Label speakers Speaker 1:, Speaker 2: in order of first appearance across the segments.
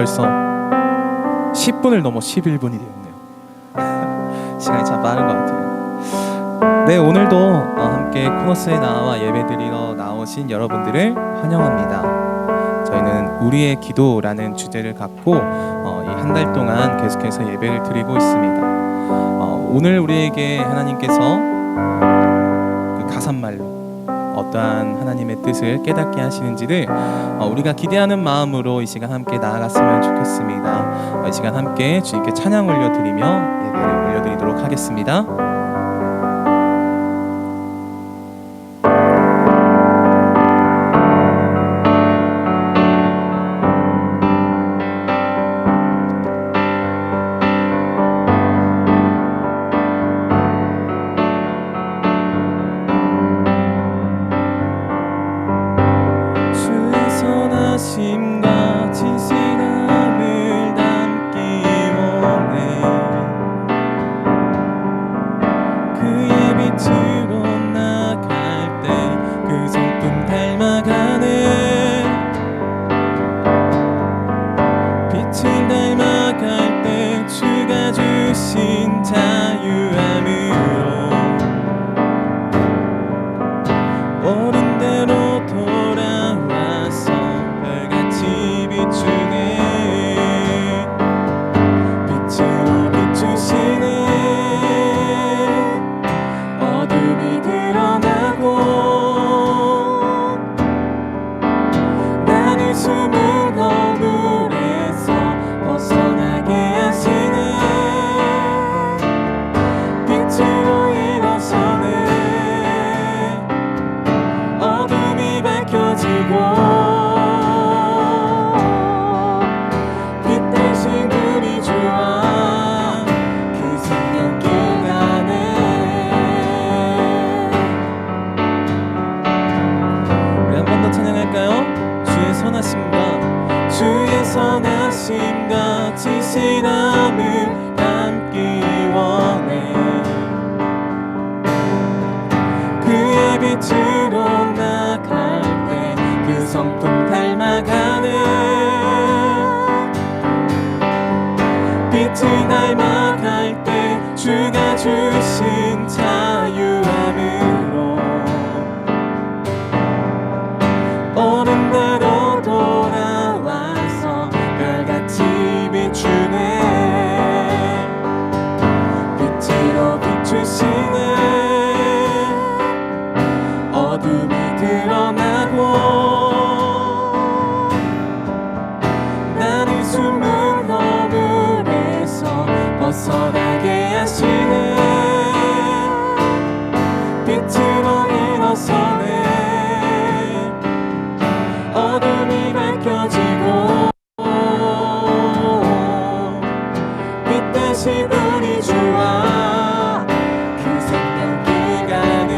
Speaker 1: 벌써 10분을 넘어 11분이 되었네요. 시간이 참 빠른 것 같아요. 네, 오늘도 함께 코너스에 나와 예배드리러 나오신 여러분들을 환영합니다. 저희는 우리의 기도라는 주제를 갖고 이 한 달 동안 계속해서 예배를 드리고 있습니다. 오늘 우리에게 하나님께서 그 가산말로 어떠한 하나님의 뜻을 깨닫게 하시는지를 우리가 기대하는 마음으로 이 시간 함께 나아갔으면 좋겠습니다. 이 시간 함께 주님께 찬양 올려드리며 예배를 올려드리도록 하겠습니다. 심과 진실함을 담기 원해. 그의 빛으로 나갈 때 그 성품 닮아가네. 빛을 닮아갈 때 주가 주신 자유함으로 옳은 대로 돌아와서 비추네. 빛으로 비추시네. 어둠이 드러나고 나를 숨은 허물에서 벗어나게 하시네. 빛으로 일어서네. 어둠이 밝혀지고 주의 선하심과 진실함을 담기 원해. 그의 빛으로 나갈 때 그 성품 닮아가네. 빛을 닮아갈 때 주가 주신 자유함으로 옳은 대로 돌아와서 별같이 비추네. 빛으로 비추시네. 어둠이 드러나고 나를 숨은 허물에서 벗어나게 하시네. 빛으로 일어서네. 어둠이 밝혀지고 빛 대신 우리 주와 그 생명 기가는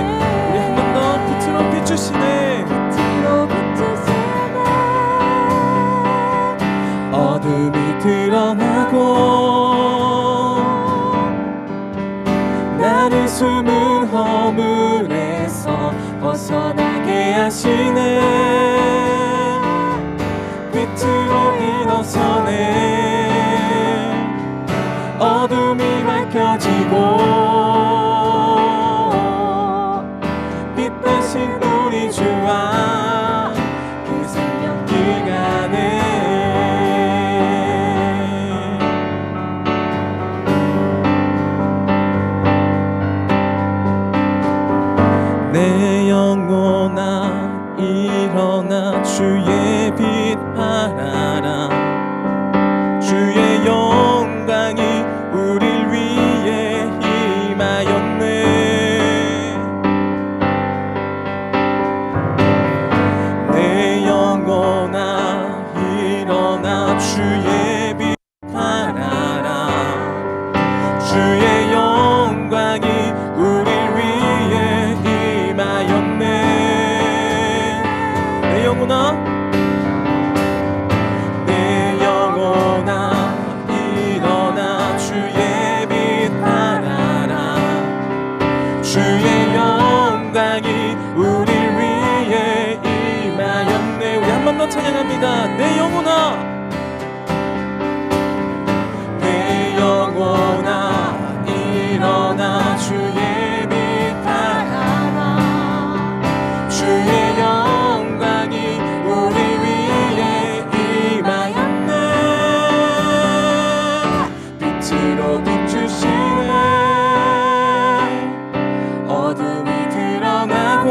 Speaker 1: 우리 한 번 더 빛으로 비추시네. 빛으로 비추시네. 어둠이 드러나고 나를 숨은 허물에서 벗어나게 하시네. 빛으로 일어서네. 어둠이 밝혀지고 빛 대신 우리 주와 그 생명 기가네. 내 영혼아 일어나 주의 빛 바라라. 주의 영광이 우릴 위해 임하였네. 내 영혼아 일어나 주의 빛 바라라. 주의 영광이 우릴 위해 임하였네. 내 영혼아 일어나 주의 빛 바라라. 주의 영광이 우릴 위해 임하였네. 우리 한 번 더 찬양합니다. 내 영혼아 펴주시고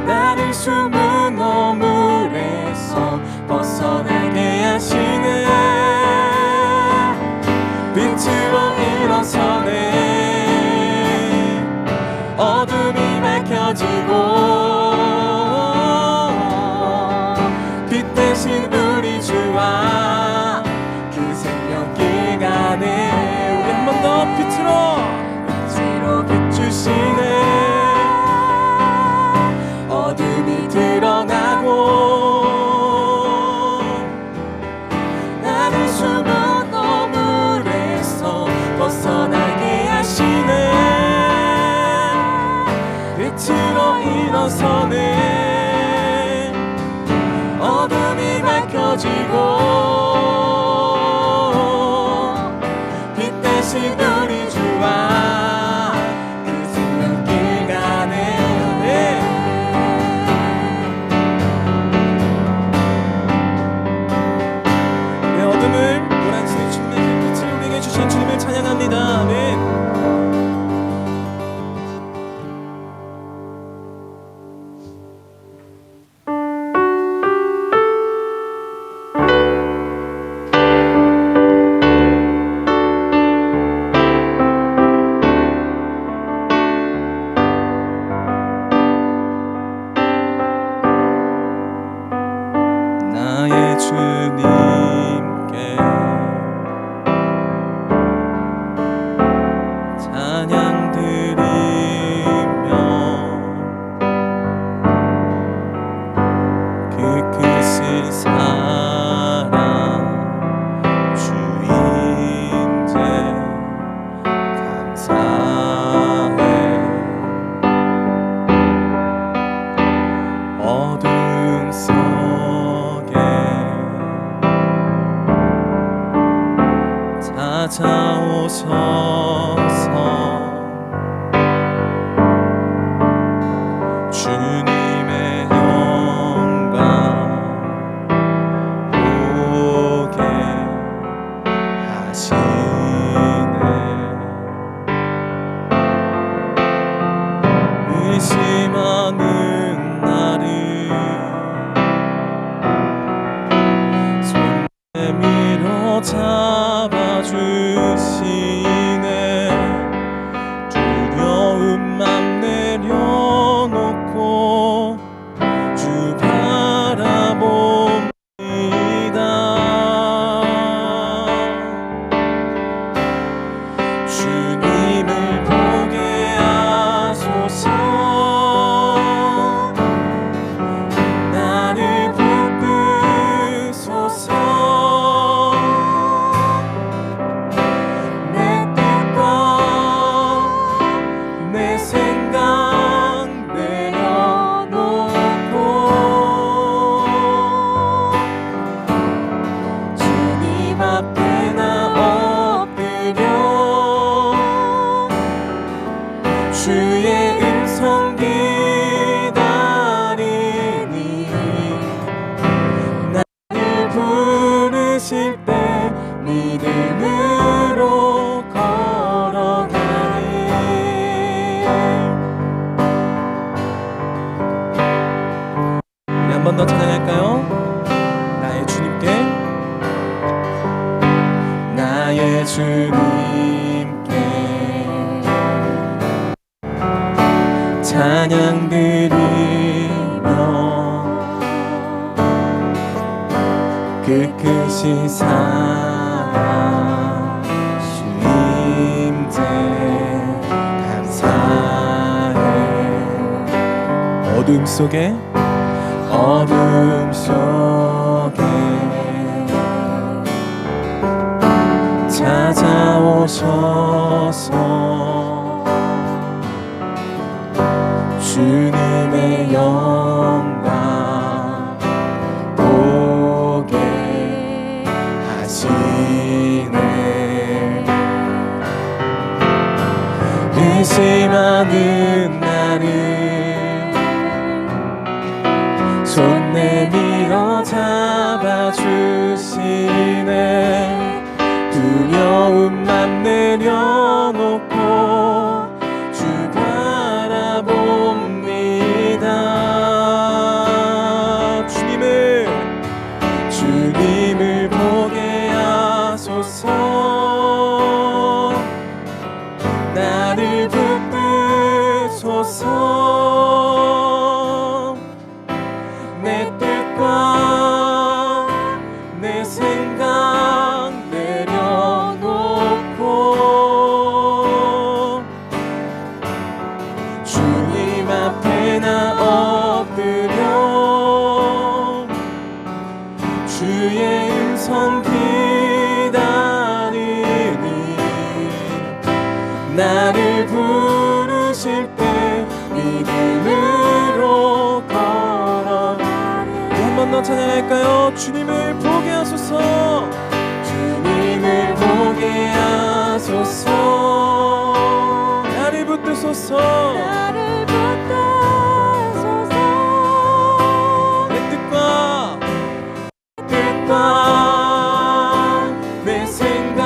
Speaker 1: 나를 숨은 어물에서 벗어나게 하시네. 빛으로 일어서네. 어둠이 밝혀지고 빛 대신 우리 주와 그 생명길 가네. 우리 한 번 더 빛으로 비추시네. 어둠이 드러나고 나를 숨은 어물에서 벗어나게 하시네. 빛으로 일어서네. 어둠이 밝혀지고 빛 대신 우리 주와 그 생명길 가네. 내 어둠을 노란색 주님의 빛을 우리에게 주신 주님을 찬양합니다. 아멘. 나의 주님께 찬양 드리며 그 크신 사랑 주 임재 감사해. 어둠 속에 찾아오셔서 주님의 영광 보게 하시네. 의심하는 나를 손 내밀어 잡아주시네. 두려움만 내려놓고 주 바라봅니다. 주님을 보게 하소서. 나를 붙드소서. 내 뜻과 내 생각 내려놓고 주님 앞에 나 엎드려 주의 음성 기다리니 나를 부르실 때 믿음으로 걸어가네. 우리 한 번 더 찬양할까요? 나의 주님께 나의 주님께 찬양 드리며 그 크신 사랑 주 임재 감사해. 어둠 속에 찾아오셔서 주님의 영광 보게 하시네. 의심하는 나를 손 내밀어 잡아주시네. 두려움만 내려놓고 하소서. 내 뜻과 내 생각 내려놓고 주님 앞에 나 엎드려 주의 음성 기다리니 나를 부르실 때 믿음으로 걸어가리. 한 번 더 찬양할까요? 주님을 보게 하소서. 주님을 보게 하소서. 나를 붙드소서. 나를 붙드소서. 내 뜻과 내 생각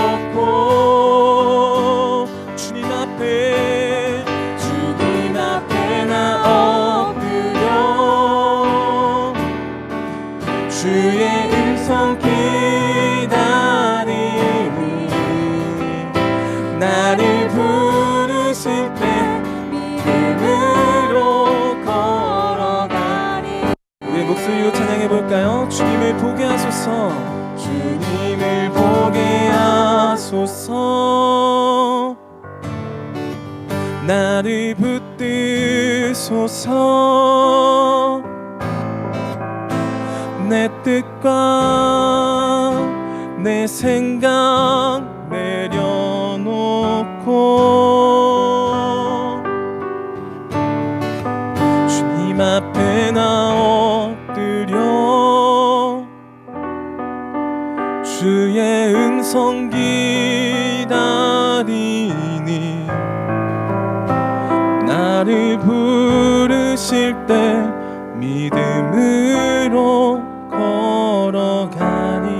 Speaker 1: 내려놓고 주님 앞에 나 엎드려 주의 음성 기다리니 나를 부르실 때 믿음으로 걸어가리. 우리 목소리로 찬양해볼까요? 주님을 보게 하소서. 주님을 보게 하소서. 나를 붙드소서. 내 뜻과 내 생각 내려놓고 주님 앞에 나 엎드려 주의 음성 기다리니 나를 부르실 때 믿음으로 걸어가니.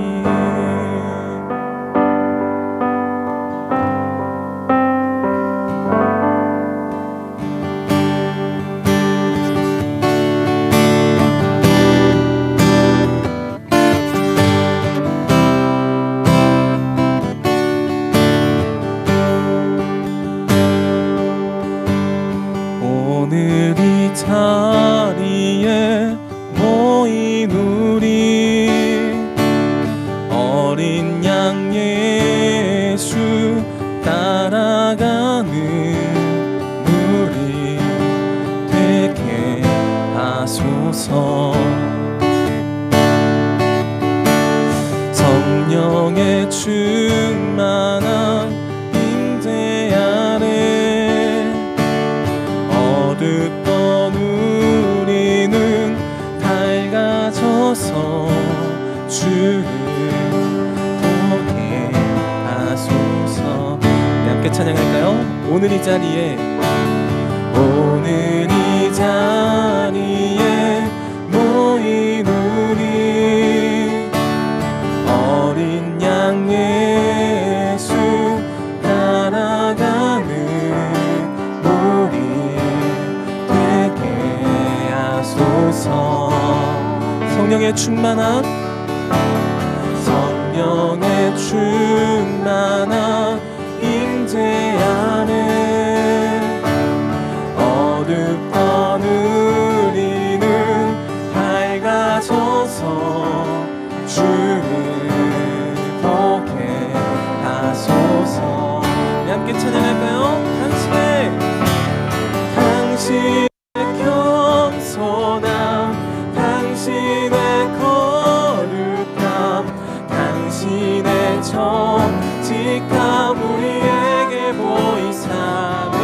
Speaker 1: 오늘 이 자리에 모인 우리 어린 양 예수 따라가는 우리 되게 하소서. 성령의 충만한 임재 아래 어둡던 우리는 밝아져서 주를 보게 하소서. 네, 함께 찬양할까요? 오늘 이 자리에 모인 우리 어린 양 예수 따라가는 우리 되게 하소서. 성령의 충만한 임재 안에 어둡던 우리는 밝아져서 주를 보게 하소서. 네, 함께 찬양할까요? 당신의 겸손함, 당신의 거룩함, 당신의 정직함 우리에게 보이사네.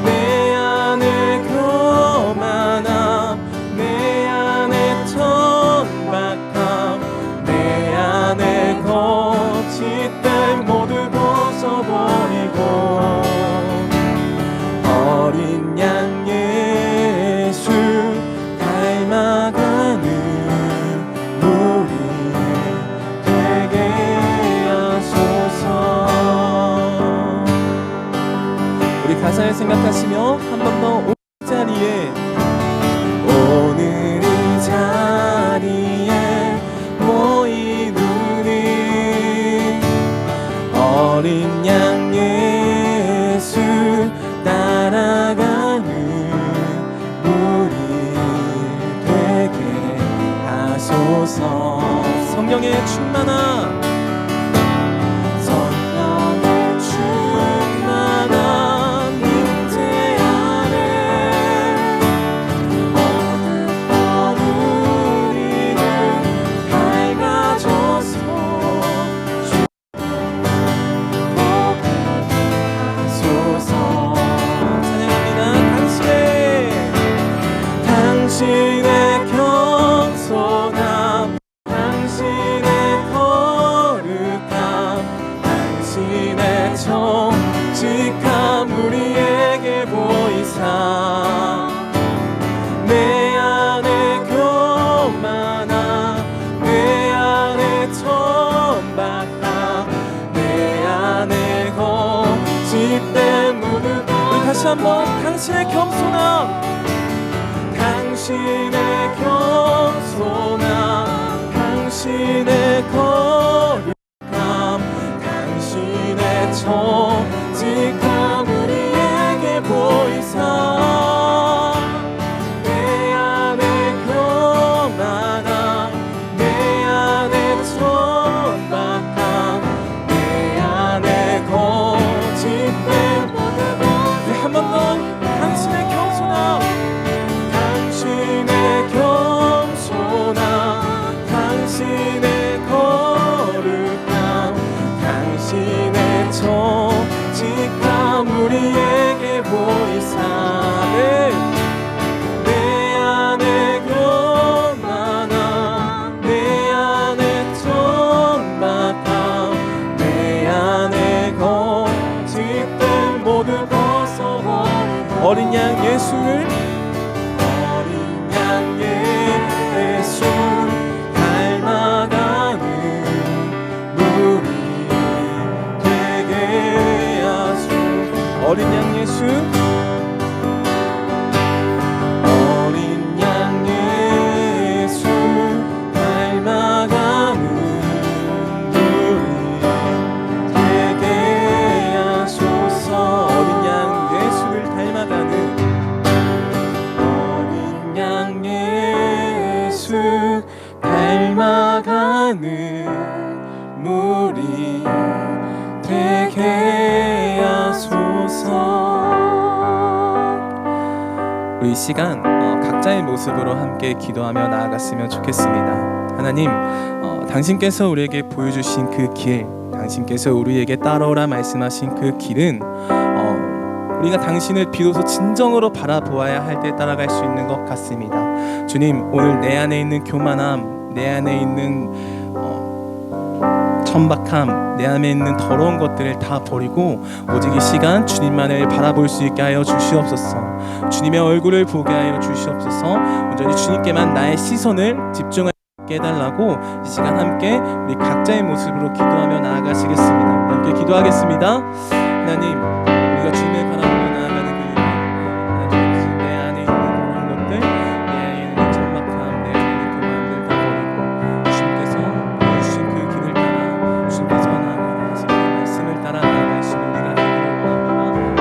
Speaker 1: 내 안에 교만함, 내 안에 천박함, 내 안에 거짓됨 모두 벗어버리고 어린 양 예수 닮아가는 우리 되게 하소서. 우리 가사를 생각하시며 한 번 더 오늘 이 자리에 모인 우리 어린 양 예수 충만한 성령의 충만한 임재 안에 어둡던 우리를 밝아줘서 당신의 겸손함, 당신의 거룩함, 당신의 정직함 우리에게 보이사 내 안에 교만함, 내 안에 천박함, 내 안에 거짓된 모든 우리 다시 한번 당신의 겸손함, 당신의 겸손함, 당신의 거룩함, 당신의 정직함 우리에게 보이사 내 안에 교만함, 내 안에 천박함, 내 안에 거짓된 한 번 더 당신의 겸손함, 당신의 겸손함, 당신의 거룩함, 당신의 정직함 우리에게 보이사 내 안에 교만함, 내 안에 천박함, 내 안에 거짓된 모두 벗어버리고 어린 양 예수를 예수 닮아가는 우리 되게 하소 어린 양 예수 어린 양 예수 닮아가는 우리 되게 하소서 어린 양 예수를 닮아가는 어린 양 예수 닮아가는 무리 되게 하소서. 우리 이 시간 각자의 모습으로 함께 기도하며 나아갔으면 좋겠습니다. 하나님, 당신께서 우리에게 보여주신 그 길, 당신께서 우리에게 따라오라 말씀하신 그 길은 우리가 당신을 비로소 진정으로 바라보아야 할 때 따라갈 수 있는 것 같습니다. 주님, 오늘 내 안에 있는 교만함, 내 안에 있는 천박함, 내 안에 있는 더러운 것들을 다 버리고 오직 이 시간 주님만을 바라볼 수 있게 하여 주시옵소서. 주님의 얼굴을 보게 하여 주시옵소서. 온전히 주님께만 나의 시선을 집중하게 해달라고 이 시간 함께 우리 각자의 모습으로 기도하며 나아가시겠습니다. 함께 기도하겠습니다. 하나님, 우리가 주님을 바라보며 나아가는 그 이유, 하나님, 내 안에 있는 더러운 것들, 내 안에 있는 천박함, 내 안에 있는 교만함을 다 버리고 주님께서 보여주신 그 길을 따라 주님께서 나아가신 그 말씀을 따라 나아가시는 우리가 되기를 원합니다.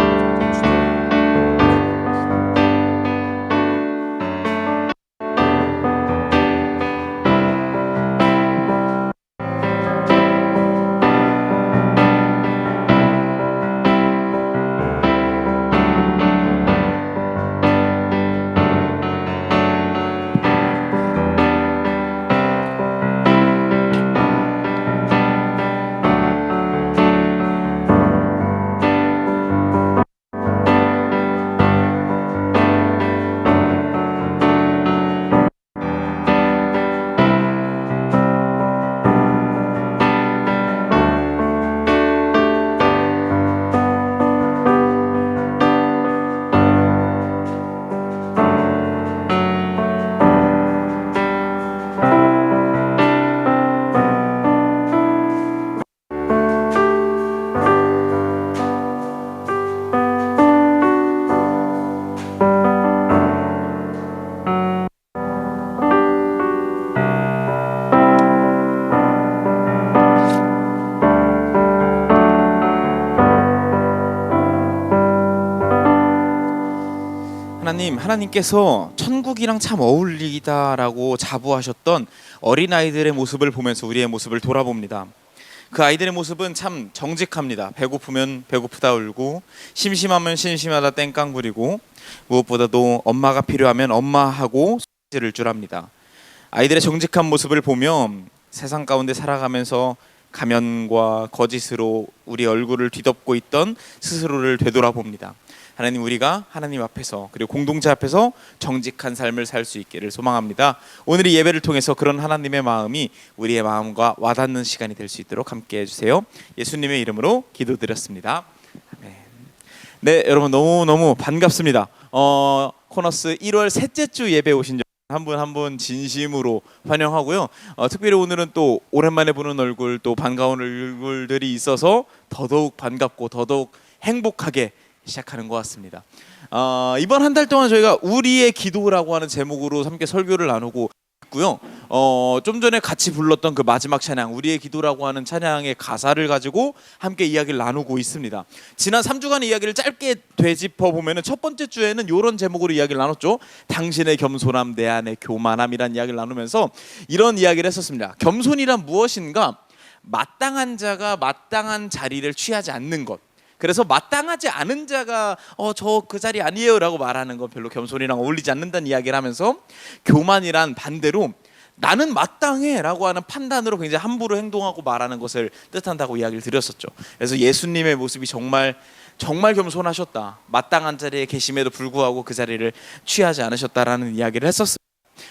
Speaker 2: 하나님께서 천국이랑 참 어울리다라고 자부하셨던 어린아이들의 모습을 보면서 우리의 모습을 돌아봅니다. 그 아이들의 모습은 참 정직합니다. 배고프면 배고프다 울고, 심심하면 심심하다 땡깡 부리고, 무엇보다도 엄마가 필요하면 엄마하고 소리를 줄 압니다. 아이들의 정직한 모습을 보면 세상 가운데 살아가면서 가면과 거짓으로 우리 얼굴을 뒤덮고 있던 스스로를 되돌아봅니다. 하나님, 우리가 하나님 앞에서 그리고 공동체 앞에서 정직한 삶을 살 수 있기를 소망합니다. 오늘 이 예배를 통해서 그런 하나님의 마음이 우리의 마음과 와닿는 시간이 될 수 있도록 함께 해주세요. 예수님의 이름으로 기도드렸습니다. 아멘. 네, 여러분 너무 반갑습니다. 코너스 1월 셋째 주 예배 오신 한 분 한 분 진심으로 환영하고요. 특별히 오늘은 또 오랜만에 보는 얼굴, 또 반가운 얼굴들이 있어서 더더욱 반갑고 더더욱 행복하게 시작하는 것 같습니다. 이번 한 달 동안 저희가 우리의 기도라고 하는 제목으로 함께 설교를 나누고 있고요. 좀 전에 같이 불렀던 그 마지막 찬양, 우리의 기도라고 하는 찬양의 가사를 가지고 함께 이야기를 나누고 있습니다. 지난 3주간의 이야기를 짧게 되짚어 보면은 첫 번째 주에는 이런 제목으로 이야기를 나눴죠. 당신의 겸손함, 내 안의 교만함이란 이야기를 나누면서 이런 이야기를 했었습니다. 겸손이란 무엇인가? 마땅한 자가 마땅한 자리를 취하지 않는 것. 그래서 마땅하지 않은 자가 저 그 자리 아니에요 라고 말하는 건 별로 겸손이랑 어울리지 않는다는 이야기를 하면서, 교만이란 반대로 나는 마땅해 라고 하는 판단으로 굉장히 함부로 행동하고 말하는 것을 뜻한다고 이야기를 드렸었죠. 그래서 예수님의 모습이 정말 겸손하셨다, 마땅한 자리에 계심에도 불구하고 그 자리를 취하지 않으셨다라는 이야기를 했었습니다.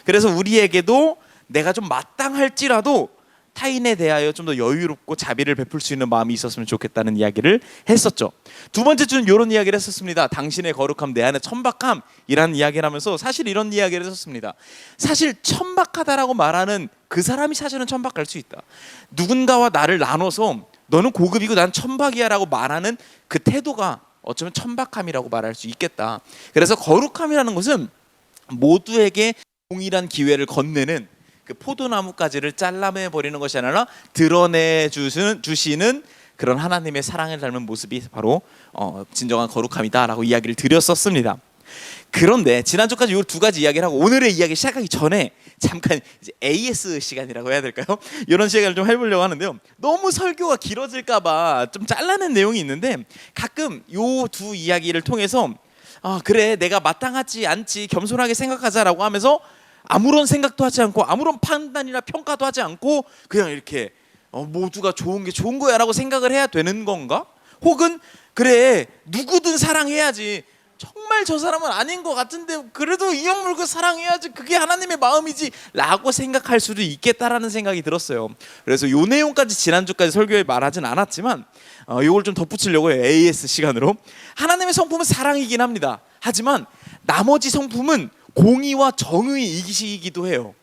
Speaker 2: 그래서 우리에게도 내가 좀 마땅할지라도 타인에 대하여 좀 더 여유롭고 자비를 베풀 수 있는 마음이 있었으면 좋겠다는 이야기를 했었죠. 두 번째 주는 이런 이야기를 했었습니다. 당신의 거룩함, 내 안의 천박함이라는 이야기를 하면서 사실 이런 이야기를 했었습니다. 사실 천박하다라고 말하는 그 사람이 사실은 천박할 수 있다. 누군가와 나를 나눠서 너는 고급이고 난 천박이야 라고 말하는 그 태도가 어쩌면 천박함이라고 말할 수 있겠다. 그래서 거룩함이라는 것은 모두에게 동일한 기회를 건네는 그 포도나무 가지를 잘라내 버리는 것이 아니라 드러내 주시는 그런 하나님의 사랑을 닮은 모습이 바로 진정한 거룩함이다라고 이야기를 드렸었습니다. 그런데 지난주까지 이 두 가지 이야기를 하고 오늘의 이야기 시작하기 전에 잠깐 이제 AS 시간이라고 해야 될까요? 이런 시간을 좀 해보려고 하는데요. 너무 설교가 길어질까봐 좀 잘라낸 내용이 있는데, 가끔 이 두 이야기를 통해서 그래, 내가 마땅하지 않지, 겸손하게 생각하자라고 하면서 아무런 생각도 하지 않고 아무런 판단이나 평가도 하지 않고 그냥 이렇게 모두가 좋은 게 좋은 거야 라고 생각을 해야 되는 건가? 혹은 그래, 누구든 사랑해야지, 정말 저 사람은 아닌 것 같은데 그래도 이형 물고 사랑해야지, 그게 하나님의 마음이지 라고 생각할 수도 있겠다라는 생각이 들었어요. 그래서 요 내용까지 지난주까지 설교에 말하진 않았지만 이걸 좀 덧붙이려고 해요. AS 시간으로. 하나님의 성품은 사랑이긴 합니다. 하지만 나머지 성품은 공의와 정의이기도 해요.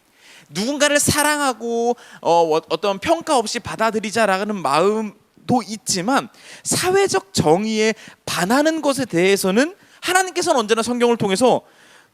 Speaker 2: 누군가를 사랑하고 어떤 평가 없이 받아들이자라는 마음도 있지만, 사회적 정의에 반하는 것에 대해서는 하나님께서는 언제나 성경을 통해서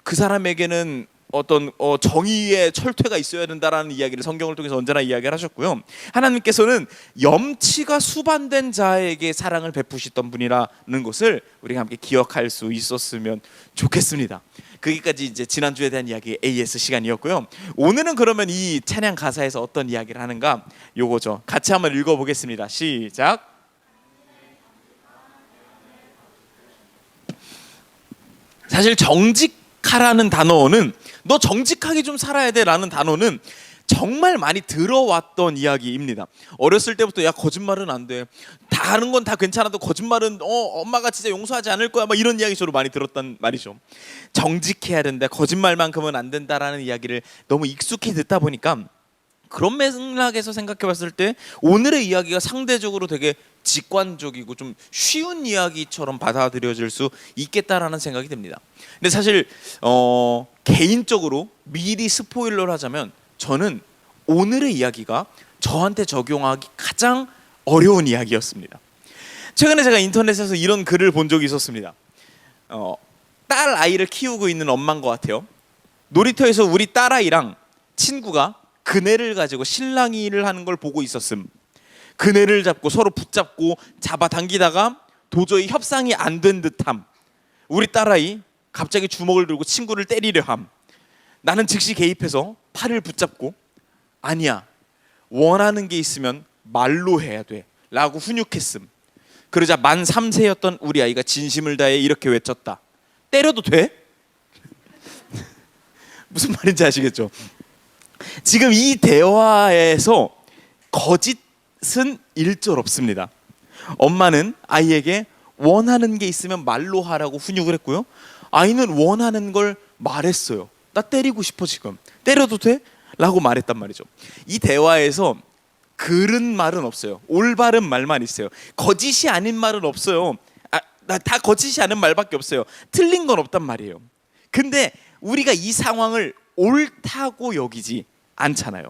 Speaker 2: 그 사람에게는 어떤 정의의 철퇴가 있어야 된다라는 이야기를 성경을 통해서 언제나 이야기를 하셨고요. 하나님께서는 염치가 수반된 자에게 사랑을 베푸시던 분이라는 것을 우리가 함께 기억할 수 있었으면 좋겠습니다. 거기까지 이제 지난주에 대한 이야기 AS 시간이었고요. 오늘은 그러면 이 찬양 가사에서 어떤 이야기를 하는가, 요거죠. 같이 한번 읽어보겠습니다. 시작. 사실 정직하라는 단어는, 너 정직하게 좀 살아야 돼 라는 단어는 정말 많이 들어왔던 이야기입니다. 어렸을 때부터 야, 거짓말은 안 돼, 다른 건 다 괜찮아도 거짓말은 엄마가 진짜 용서하지 않을 거야, 막 이런 이야기 저도 많이 들었단 말이죠. 정직해야 된다, 거짓말만큼은 안 된다라는 이야기를 너무 익숙히 듣다 보니까, 그런 맥락에서 생각해 봤을 때 오늘의 이야기가 상대적으로 되게 직관적이고 좀 쉬운 이야기처럼 받아들여질 수 있겠다라는 생각이 듭니다. 근데 사실 개인적으로 미리 스포일러를 하자면, 저는 오늘의 이야기가 저한테 적용하기 가장 어려운 이야기였습니다. 최근에 제가 인터넷에서 이런 글을 본 적이 있었습니다. 딸 아이를 키우고 있는 엄마인 것 같아요. 놀이터에서 우리 딸아이랑 친구가 그네를 가지고 실랑이를 하는 걸 보고 있었음. 그네를 잡고 서로 붙잡고 잡아당기다가 도저히 협상이 안 된 듯함. 우리 딸아이 갑자기 주먹을 들고 친구를 때리려 함. 나는 즉시 개입해서 팔을 붙잡고 아니야, 원하는 게 있으면 말로 해야 돼 라고 훈육했음. 그러자 만 3세였던 우리 아이가 진심을 다해 이렇게 외쳤다. 때려도 돼? 무슨 말인지 아시겠죠? 지금 이 대화에서 거짓은 일절 없습니다. 엄마는 아이에게 원하는 게 있으면 말로 하라고 훈육을 했고요, 아이는 원하는 걸 말했어요. 나 때리고 싶어, 지금 때려도 돼? 라고 말했단 말이죠. 이 대화에서 그른 말은 없어요. 올바른 말만 있어요. 거짓이 아닌 말은 없어요. 다 거짓이 아닌 말밖에 없어요. 틀린 건 없단 말이에요. 근데 우리가 이 상황을 옳다고 여기지 않잖아요.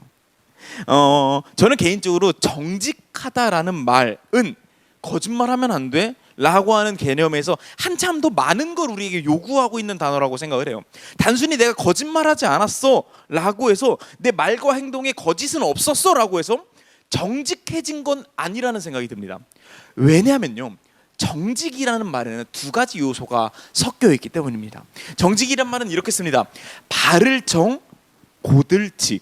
Speaker 2: 저는 개인적으로 정직하다라는 말은 거짓말하면 안 돼 라고 하는 개념에서 한참 더 많은 걸 우리에게 요구하고 있는 단어라고 생각을 해요. 단순히 내가 거짓말하지 않았어 라고 해서 내 말과 행동에 거짓은 없었어 라고 해서 정직해진 건 아니라는 생각이 듭니다. 왜냐하면요, 정직이라는 말에는 두 가지 요소가 섞여 있기 때문입니다. 정직이란 말은 이렇게 씁니다. 바를 정, 고들 직,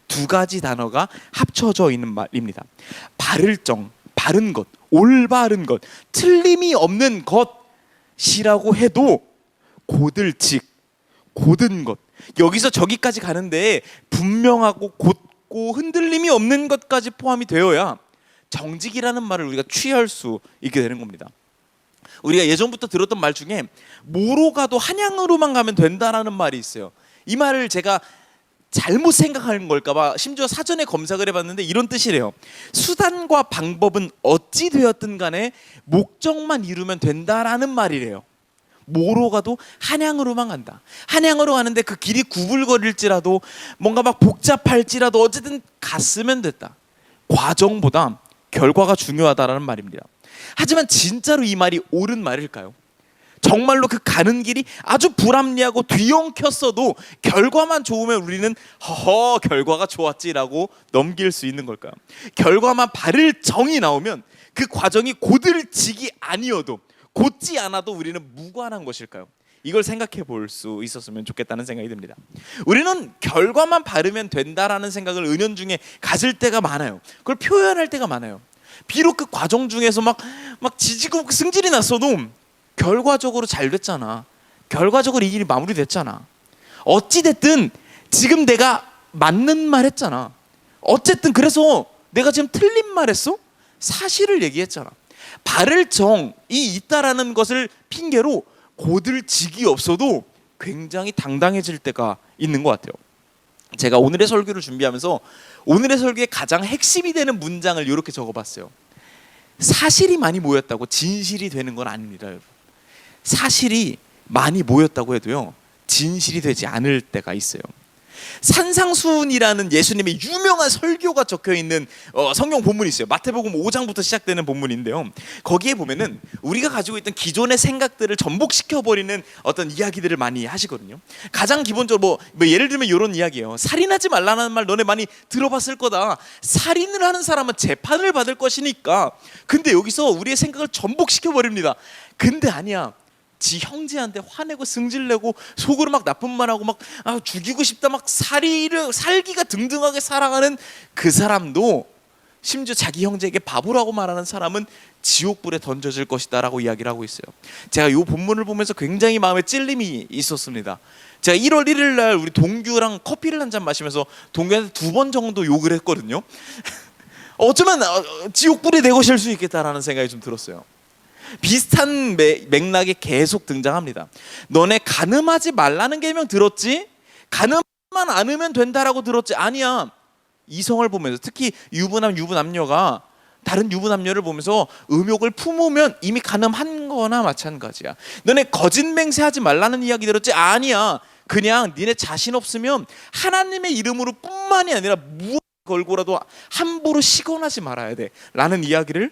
Speaker 2: 두 가지 단어가 합쳐져 있는 말입니다. 바를 정, 바른 것, 올바른 것, 틀림이 없는 것이라고 해도 고들 직, 고든 것, 여기서 저기까지 가는데 분명하고 곧고 흔들림이 없는 것까지 포함이 되어야 정직이라는 말을 우리가 취할 수 있게 되는 겁니다. 우리가 예전부터 들었던 말 중에 뭐로 가도 한양으로만 가면 된다라는 말이 있어요. 이 말을 제가 잘못 생각하는 걸까봐 심지어 사전에 검색을 해봤는데 이런 뜻이래요. 수단과 방법은 어찌 되었든 간에 목적만 이루면 된다라는 말이래요. 뭐로 가도 한양으로만 간다. 한양으로 가는데 그 길이 구불거릴지라도 뭔가 막 복잡할지라도 어쨌든 갔으면 됐다. 과정보다 결과가 중요하다라는 말입니다. 하지만 진짜로 이 말이 옳은 말일까요? 정말로 그 가는 길이 아주 불합리하고 뒤엉켰어도 결과만 좋으면 우리는 허허 결과가 좋았지라고 넘길 수 있는 걸까요? 결과만 바를 정이 나오면 그 과정이 고들직이 아니어도 곧지 않아도 우리는 무관한 것일까요? 이걸 생각해 볼 수 있었으면 좋겠다는 생각이 듭니다. 우리는 결과만 바르면 된다라는 생각을 은연중에 가질 때가 많아요. 그걸 표현할 때가 많아요. 비록 그 과정 중에서 막 지지고 승질이 났어도 결과적으로 잘 됐잖아. 결과적으로 이 일이 마무리됐잖아. 어찌됐든 지금 내가 맞는 말 했잖아. 어쨌든 그래서 내가 지금 틀린 말 했어? 사실을 얘기했잖아. 바를 정이 있다라는 것을 핑계로 고들직이 없어도 굉장히 당당해질 때가 있는 것 같아요. 제가 오늘의 설교를 준비하면서 오늘의 설교의 가장 핵심이 되는 문장을 이렇게 적어봤어요. 사실이 많이 모였다고 진실이 되는 건 아닙니다, 여러분. 사실이 많이 모였다고 해도요, 진실이 되지 않을 때가 있어요. 산상수훈이라는 예수님의 유명한 설교가 적혀있는 성경 본문이 있어요. 마태복음 5장부터 시작되는 본문인데요, 거기에 보면은 우리가 가지고 있던 기존의 생각들을 전복시켜버리는 어떤 이야기들을 많이 하시거든요. 가장 기본적으로 뭐 예를 들면 이런 이야기예요. 살인하지 말라는 말 너네 많이 들어봤을 거다. 살인을 하는 사람은 재판을 받을 것이니까. 근데 여기서 우리의 생각을 전복시켜버립니다. 근데 아니야, 지 형제한테 화내고 승질내고 속으로 막 나쁜 말하고 막 죽이고 싶다, 막 살기가 등등하게 사랑하는 그 사람도, 심지어 자기 형제에게 바보라고 말하는 사람은 지옥불에 던져질 것이다 라고 이야기를 하고 있어요. 제가 이 본문을 보면서 굉장히 마음에 찔림이 있었습니다. 제가 1월 1일 날 우리 동규랑 커피를 한잔 마시면서 동규한테 2번 정도 욕을 했거든요. 어쩌면 지옥불에 내 것일 수 있겠다라는 생각이 좀 들었어요. 비슷한 맥락이 계속 등장합니다. 너네 간음하지 말라는 계명 들었지? 간음만 않으면 된다라고 들었지? 아니야. 이성을 보면서, 특히 유부남녀가 다른 유부남녀를 보면서 음욕을 품으면 이미 간음한 거나 마찬가지야. 너네 거짓 맹세하지 말라는 이야기 들었지? 아니야. 그냥 니네 자신 없으면 하나님의 이름으로 뿐만이 아니라 무엇 걸고라도 함부로 시건하지 말아야 돼 라는 이야기를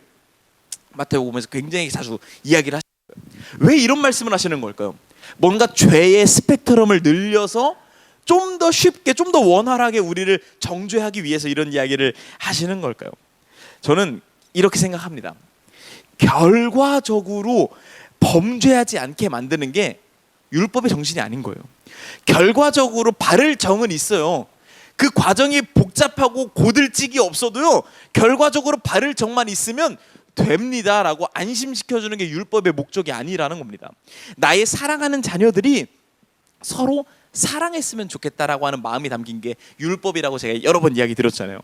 Speaker 2: 마태복음에서 굉장히 자주 이야기를 하시는 거예요. 왜 이런 말씀을 하시는 걸까요? 뭔가 죄의 스펙트럼을 늘려서 좀 더 쉽게, 좀 더 원활하게 우리를 정죄하기 위해서 이런 이야기를 하시는 걸까요? 저는 이렇게 생각합니다. 결과적으로 범죄하지 않게 만드는 게 율법의 정신이 아닌 거예요. 결과적으로 바를 정은 있어요. 그 과정이 복잡하고 고들찍이 없어도요, 결과적으로 바를 정만 있으면 됩니다라고 안심시켜주는 게 율법의 목적이 아니라는 겁니다. 나의 사랑하는 자녀들이 서로 사랑했으면 좋겠다라고 하는 마음이 담긴 게 율법이라고 제가 여러 번 이야기 드렸잖아요.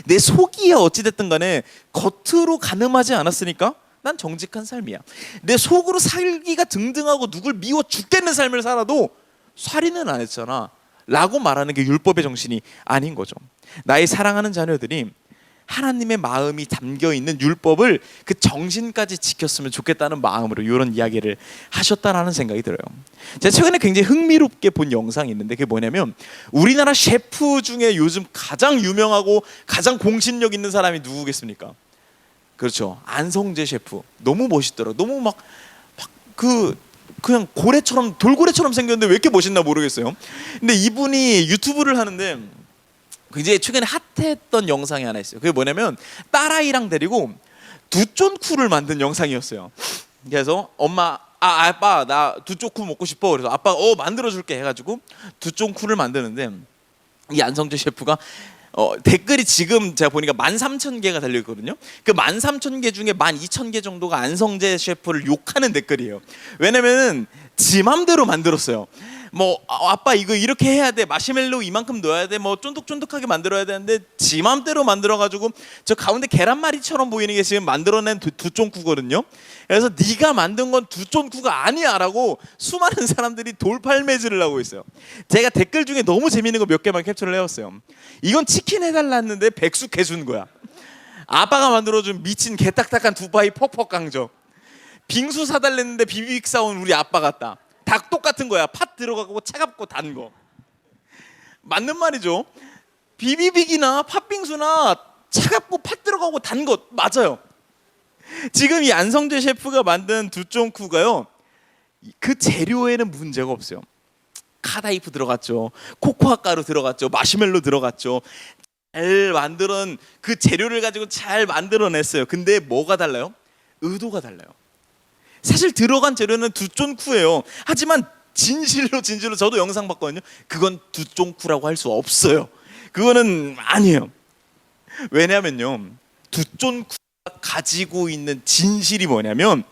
Speaker 2: 내 속이야 어찌됐든 간에 겉으로 가늠하지 않았으니까 난 정직한 삶이야. 내 속으로 살기가 등등하고 누굴 미워 죽겠는 삶을 살아도 살인은 안 했잖아 라고 말하는 게 율법의 정신이 아닌 거죠. 나의 사랑하는 자녀들이 하나님의 마음이 담겨있는 율법을 그 정신까지 지켰으면 좋겠다는 마음으로 이런 이야기를 하셨다라는 생각이 들어요. 제가 최근에 굉장히 흥미롭게 본 영상이 있는데, 그게 뭐냐면 우리나라 셰프 중에 요즘 가장 유명하고 가장 공신력 있는 사람이 누구겠습니까? 그렇죠, 안성재 셰프. 너무 멋있더라고요. 너무 막 그냥 고래처럼, 돌고래처럼 생겼는데 왜 이렇게 멋있나 모르겠어요. 근데 이분이 유튜브를 하는데 굉장히 최근에 핫했던 영상이 하나 있어요. 그게 뭐냐면 딸아이랑 데리고 두쫀쿠를 만든 영상이었어요. 그래서 엄마, 아빠 나 두쫀쿠 먹고 싶어. 그래서 아빠가 만들어줄게 해가지고 두쫀쿠를 만드는데, 이 안성재 셰프가 댓글이 지금 제가 보니까 13,000개가 달려있거든요. 그 13,000개 중에 12,000개 정도가 안성재 셰프를 욕하는 댓글이에요. 왜냐면은 지 맘대로 만들었어요. 뭐 아빠 이거 이렇게 해야 돼, 마시멜로 이만큼 넣어야 돼, 뭐 쫀득쫀득하게 만들어야 되는데 지 맘대로 만들어가지고 저 가운데 계란말이처럼 보이는 게 지금 만들어낸 두쫀쿠거든요. 그래서 네가 만든 건 두쫀쿠가 아니야 라고 수많은 사람들이 돌팔매질을 하고 있어요. 제가 댓글 중에 너무 재밌는 거 몇 개만 캡처를 해왔어요. 이건 치킨 해달라 했는데 백숙 해준 거야. 아빠가 만들어준 미친 개딱딱한 두바이 퍽퍽 강정. 빙수 사달랬는데 비비빅 사온 우리 아빠 같다. 닭 똑같은 거야. 팥 들어가고 차갑고 단 거. 맞는 말이죠. 비비빅이나 팥빙수나 차갑고 팥 들어가고 단 거 맞아요. 지금 이 안성재 셰프가 만든 두쫀쿠가요, 그 재료에는 문제가 없어요. 카다이프 들어갔죠, 코코아 가루 들어갔죠, 마시멜로 들어갔죠. 잘 만들은 그 재료를 가지고 잘 만들어냈어요. 근데 뭐가 달라요? 의도가 달라요. 사실 들어간 재료는 두쫀쿠예요. 하지만 진실로 저도 영상 봤거든요. 그건 두쫀쿠라고 할 수 없어요. 그거는 아니에요. 왜냐면요, 두쫀쿠가 가지고 있는 진실이 뭐냐면,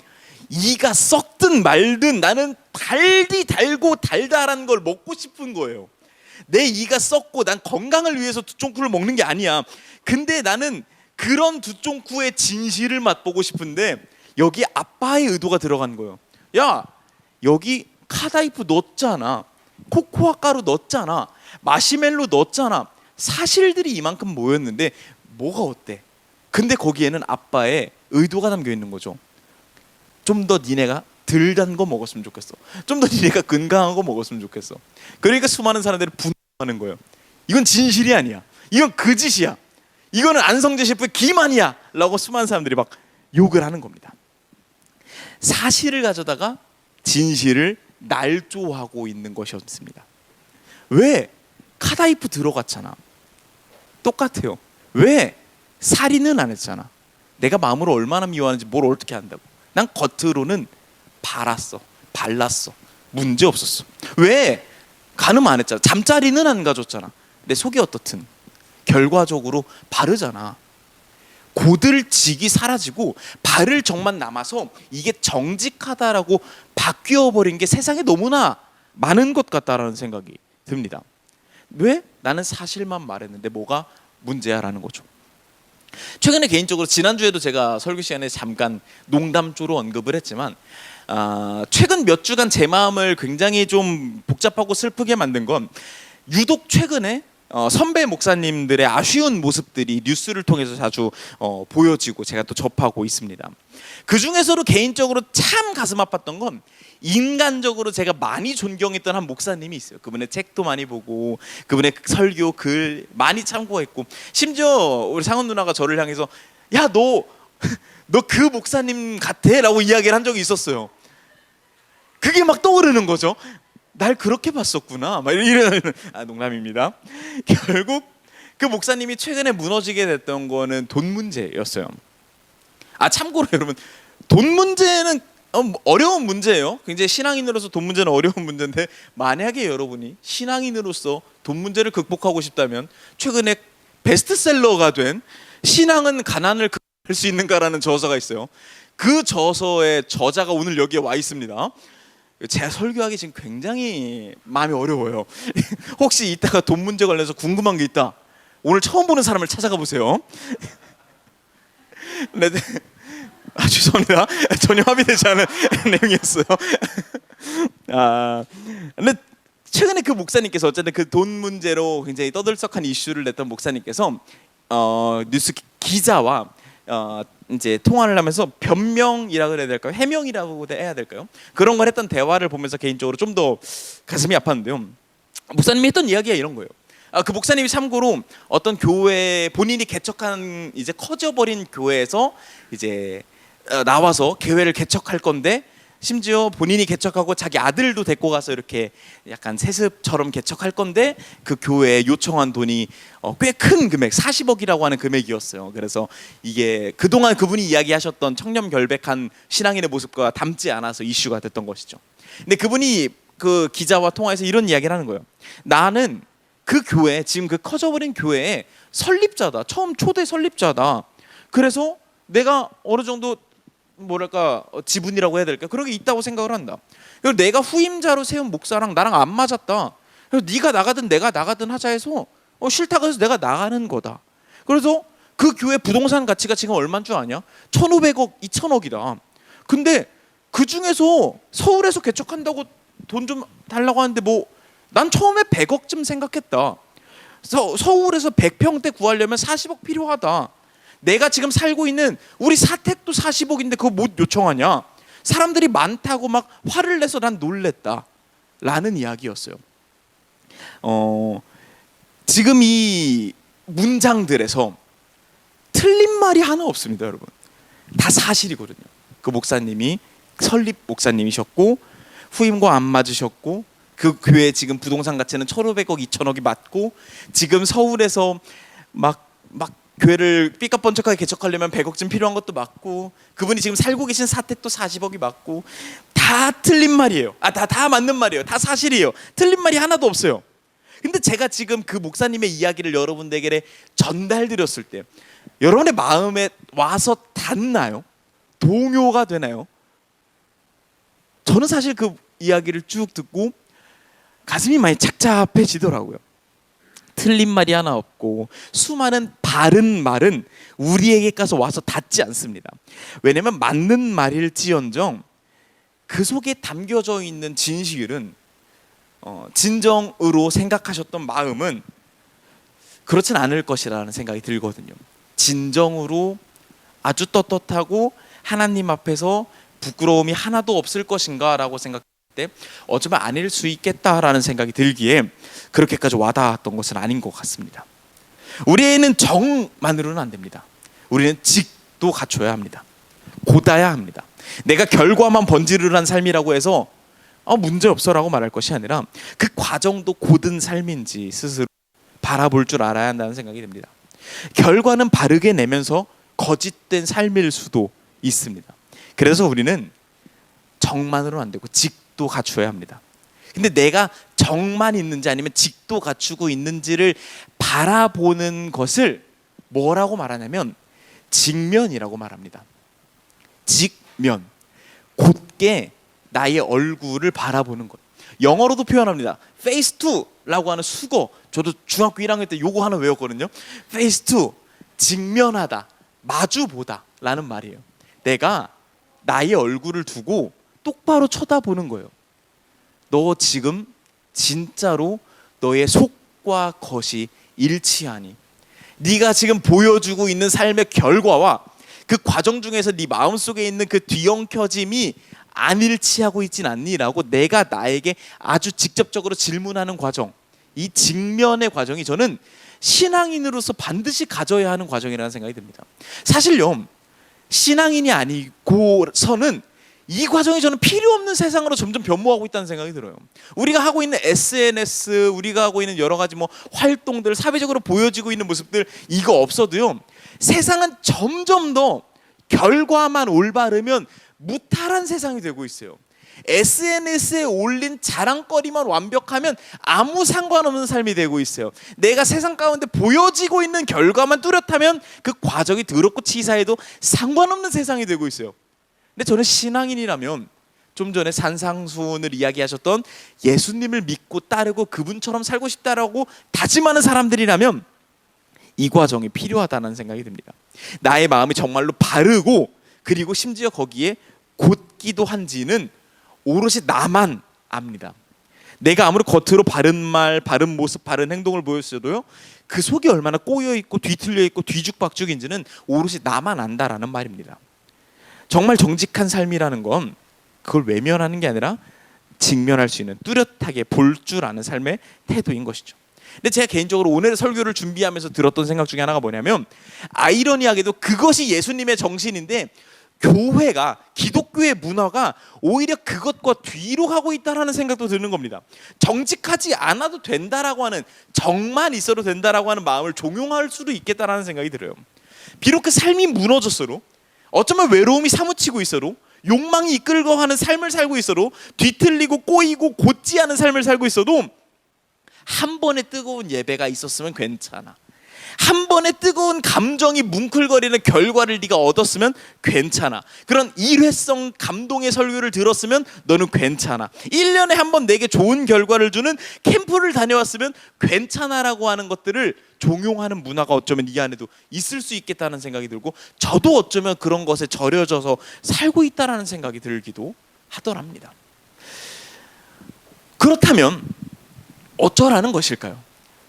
Speaker 2: 이가 썩든 말든 나는 달고 달달한 걸 먹고 싶은 거예요. 내 이가 썩고 난 건강을 위해서 두쫀쿠를 먹는 게 아니야. 근데 나는 그런 두쫀쿠의 진실을 맛보고 싶은데 여기 아빠의 의도가 들어간 거예요. 야, 여기 카다이프 넣었잖아, 코코아 가루 넣었잖아, 마시멜로 넣었잖아. 사실들이 이만큼 모였는데 뭐가 어때? 근데 거기에는 아빠의 의도가 담겨 있는 거죠. 좀 더 니네가 덜 단 거 먹었으면 좋겠어. 좀 더 니네가 건강한 거 먹었으면 좋겠어. 그러니까 수많은 사람들이 분노하는 거예요. 이건 진실이 아니야. 이건 거짓이야. 이거는 안성재 셰프의 기만이야 라고 수많은 사람들이 막 욕을 하는 겁니다. 사실을 가져다가 진실을 날조하고 있는 것이었습니다. 왜? 카다이프 들어갔잖아. 똑같아요. 왜? 살인은 안 했잖아. 내가 마음으로 얼마나 미워하는지 뭘 어떻게 한다고. 난 겉으로는 발랐어. 문제 없었어. 왜? 간음 안 했잖아. 잠자리는 안 가졌잖아. 내 속이 어떻든 결과적으로 바르잖아. 고들직이 사라지고 바를 정만 남아서 이게 정직하다라고 바뀌어버린 게 세상에 너무나 많은 것 같다라는 생각이 듭니다. 왜? 나는 사실만 말했는데 뭐가 문제야라는 거죠. 최근에 개인적으로 지난주에도 제가 설교 시간에 잠깐 농담조로 언급을 했지만 최근 몇 주간 제 마음을 굉장히 좀 복잡하고 슬프게 만든 건 유독 최근에 선배 목사님들의 아쉬운 모습들이 뉴스를 통해서 자주 보여지고 제가 또 접하고 있습니다. 그 중에서도 개인적으로 참 가슴 아팠던 건 인간적으로 제가 많이 존경했던 한 목사님이 있어요. 그분의 책도 많이 보고 그분의 설교 글 많이 참고했고, 심지어 우리 상원 누나가 저를 향해서 야, 너 그 목사님 같아 라고 이야기를 한 적이 있었어요. 그게 막 떠오르는 거죠. 날 그렇게 봤었구나. 막 이런 농담입니다. 결국 그 목사님이 최근에 무너지게 됐던 거는 돈 문제였어요. 참고로 여러분, 돈 문제는 어려운 문제예요. 굉장히 신앙인으로서 돈 문제는 어려운 문제인데, 만약에 여러분이 신앙인으로서 돈 문제를 극복하고 싶다면 최근에 베스트셀러가 된 신앙은 가난을 극복할 수 있는가라는 저서가 있어요. 그 저서의 저자가 오늘 여기에 와 있습니다. 제 설교하기 지금 굉장히 마음이 어려워요. 혹시 이따가 돈 문제 관련해서 궁금한 게 있다, 오늘 처음 보는 사람을 찾아가 보세요. 네, 죄송합니다. 전혀 합의되지 않은 내용이었어요. 근데 최근에 그 목사님께서, 어쨌든 그 돈 문제로 굉장히 떠들썩한 이슈를 냈던 목사님께서 뉴스 기자와 이제 통화를 하면서 변명이라고 해야 될까요? 해명이라고 해야 될까요? 그런 걸 했던 대화를 보면서 개인적으로 좀 더 가슴이 아팠는데요. 목사님이 했던 이야기가 이런 거예요. 그 목사님이 참고로 어떤 교회, 본인이 개척한 이제 커져버린 교회에서 이제 나와서 교회를 개척할 건데, 심지어 본인이 개척하고 자기 아들도 데리고 가서 이렇게 약간 세습처럼 개척할 건데, 그 교회에 요청한 돈이 꽤 큰 금액, 40억이라고 하는 금액이었어요. 그래서 이게 그동안 그분이 이야기하셨던 청렴결백한 신앙인의 모습과 닮지 않아서 이슈가 됐던 것이죠. 근데 그분이 그 기자와 통화해서 이런 이야기를 하는 거예요. 나는 그 교회, 지금 그 커져버린 교회의 설립자다, 처음 초대 설립자다. 그래서 내가 어느 정도 뭐랄까 지분이라고 해야 될까, 그런 게 있다고 생각을 한다. 그리고 내가 후임자로 세운 목사랑 나랑 안 맞았다. 그래서 네가 나가든 내가 나가든 하자 해서 싫다고 해서 내가 나가는 거다. 그래서 그 교회 부동산 가치가 지금 얼마인 줄 아냐? 1,500억, 2,000억이다. 근데 그 중에서 서울에서 개척한다고 돈 좀 달라고 하는데, 뭐 난 처음에 100억쯤 생각했다. 서울에서 100평대 구하려면 40억 필요하다. 내가 지금 살고 있는 우리 사택도 40억인데 그거 못 요청하냐? 사람들이 많다고 막 화를 내서 난 놀랬다 라는 이야기였어요. 지금 이 문장들에서 틀린 말이 하나 없습니다, 여러분. 다 사실이거든요. 그 목사님이 설립 목사님이셨고, 후임과 안 맞으셨고, 그 교회 지금 부동산 가치는 1,500억, 2,000억이 맞고, 지금 서울에서 막 교회를 삐까뻔쩍하게 개척하려면 100억쯤 필요한 것도 맞고, 그분이 지금 살고 계신 사택도 40억이 맞고, 다 틀린 말이에요. 다 맞는 말이에요. 다 사실이에요. 틀린 말이 하나도 없어요. 근데 제가 지금 그 목사님의 이야기를 여러분들에게 전달드렸을 때 여러분의 마음에 와서 닿나요? 동요가 되나요? 저는 사실 그 이야기를 쭉 듣고 가슴이 많이 착잡해지더라고요. 틀린 말이 하나 없고 수많은 바른 말은 우리에게 와서 닿지 않습니다. 왜냐하면 맞는 말일지언정 그 속에 담겨져 있는 진실은, 진정으로 생각하셨던 마음은 그렇진 않을 것이라는 생각이 들거든요. 진정으로 아주 떳떳하고 하나님 앞에서 부끄러움이 하나도 없을 것인가 라고 생각할 때 어쩌면 아닐 수 있겠다라는 생각이 들기에 그렇게까지 와닿았던 것은 아닌 것 같습니다. 우리는 정만으로는 안 됩니다. 우리는 직도 갖춰야 합니다. 고다야 합니다. 내가 결과만 번지르르한 삶이라고 해서 문제없어라고 말할 것이 아니라 그 과정도 고든 삶인지 스스로 바라볼 줄 알아야 한다는 생각이 듭니다. 결과는 바르게 내면서 거짓된 삶일 수도 있습니다. 그래서 우리는 정만으로는 안 되고 직도 갖춰야 합니다. 근데 내가 정만 있는지 아니면 직도 갖추고 있는지를 바라보는 것을 뭐라고 말하냐면 직면이라고 말합니다. 직면, 곧게 나의 얼굴을 바라보는 것. 영어로도 표현합니다. face to라고 하는 수거. 저도 중학교 1학년 때 요거 하나 외웠거든요. face to, 직면하다, 마주보다 라는 말이에요. 내가 나의 얼굴을 두고 똑바로 쳐다보는 거예요. 너 지금 진짜로 너의 속과 겉이 일치하니? 네가 지금 보여주고 있는 삶의 결과와 그 과정 중에서 네 마음속에 있는 그 뒤엉켜짐이 안 일치하고 있진 않니라고 내가 나에게 아주 직접적으로 질문하는 과정, 이 직면의 과정이 저는 신앙인으로서 반드시 가져야 하는 과정이라는 생각이 듭니다. 사실요, 신앙인이 아니고서는 이 과정이 저는 필요 없는 세상으로 점점 변모하고 있다는 생각이 들어요. 우리가 하고 있는 SNS, 우리가 하고 있는 여러 가지 활동들, 사회적으로 보여지고 있는 모습들, 이거 없어도요, 세상은 점점 더 결과만 올바르면 무탈한 세상이 되고 있어요. SNS에 올린 자랑거리만 완벽하면 아무 상관없는 삶이 되고 있어요. 내가 세상 가운데 보여지고 있는 결과만 뚜렷하면 그 과정이 더럽고 치사해도 상관없는 세상이 되고 있어요. 근데 저는 신앙인이라면, 좀 전에 산상수훈을 이야기하셨던 예수님을 믿고 따르고 그분처럼 살고 싶다라고 다짐하는 사람들이라면 이 과정이 필요하다는 생각이 듭니다. 나의 마음이 정말로 바르고, 그리고 심지어 거기에 곧기도 한지는 오롯이 나만 압니다. 내가 아무리 겉으로 바른 말, 바른 모습, 바른 행동을 보였어도요, 그 속이 얼마나 꼬여있고 뒤틀려있고 뒤죽박죽인지는 오롯이 나만 안다라는 말입니다. 정말 정직한 삶이라는 건 그걸 외면하는 게 아니라 직면할 수 있는, 뚜렷하게 볼 줄 아는 삶의 태도인 것이죠. 근데 제가 개인적으로 오늘의 설교를 준비하면서 들었던 생각 중에 하나가 뭐냐면, 아이러니하게도 그것이 예수님의 정신인데 교회가, 기독교의 문화가 오히려 그것과 뒤로 가고 있다는 생각도 드는 겁니다. 정직하지 않아도 된다라고 하는, 정만 있어도 된다라고 하는 마음을 종용할 수도 있겠다라는 생각이 들어요. 비록 그 삶이 무너졌어도, 어쩌면 외로움이 사무치고 있어도, 욕망이 이끌고 가는 삶을 살고 있어도, 뒤틀리고 꼬이고 곧지 않은 삶을 살고 있어도 한 번의 뜨거운 예배가 있었으면 괜찮아. 한 번의 뜨거운 감정이 뭉클거리는 결과를 네가 얻었으면 괜찮아. 그런 일회성 감동의 설교를 들었으면 너는 괜찮아. 1년에 한 번 내게 좋은 결과를 주는 캠프를 다녀왔으면 괜찮아라고 하는 것들을 종용하는 문화가 어쩌면 이 안에도 있을 수 있겠다는 생각이 들고, 저도 어쩌면 그런 것에 절여져서 살고 있다라는 생각이 들기도 하더랍니다. 그렇다면 어쩌라는 것일까요?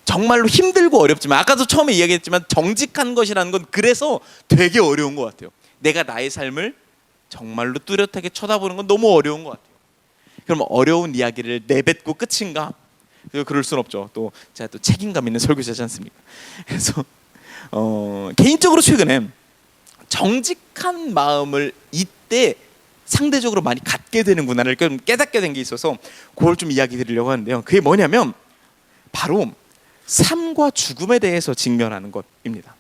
Speaker 2: 정말로 힘들고 어렵지만, 아까도 처음에 이야기했지만 정직한 것이라는 건 그래서 되게 어려운 것 같아요. 내가 나의 삶을 정말로 뚜렷하게 쳐다보는 건 너무 어려운 것 같아요. 그럼 어려운 이야기를 내뱉고 끝인가? 그럴 순 없죠. 또 제가 또 책임감 있는 설교자지 않습니까? 그래서 개인적으로 최근에 정직한 마음을 이때 상대적으로 많이 갖게 되는구나를 좀 깨닫게 된 게 있어서 그걸 좀 이야기 드리려고 하는데요. 그게 뭐냐면 바로 삶과 죽음에 대해서 직면하는 것입니다.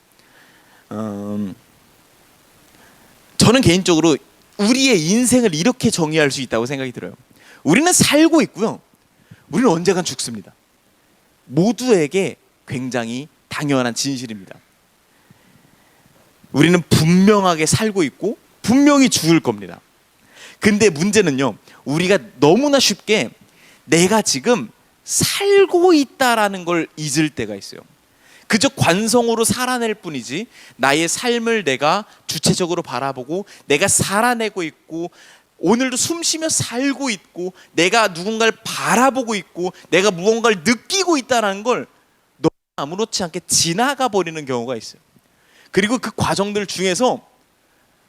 Speaker 2: 저는 개인적으로 우리의 인생을 이렇게 정의할 수 있다고 생각이 들어요. 우리는 살고 있고요, 우리는 언젠간 죽습니다. 모두에게 굉장히 당연한 진실입니다. 우리는 분명하게 살고 있고 분명히 죽을 겁니다. 근데 문제는요, 우리가 너무나 쉽게 내가 지금 살고 있다라는 걸 잊을 때가 있어요. 그저 관성으로 살아낼 뿐이지 나의 삶을 내가 주체적으로 바라보고 내가 살아내고 있고 오늘도 숨쉬며 살고 있고 내가 누군가를 바라보고 있고 내가 무언가를 느끼고 있다는 걸 너무 아무렇지 않게 지나가 버리는 경우가 있어요. 그리고 그 과정들 중에서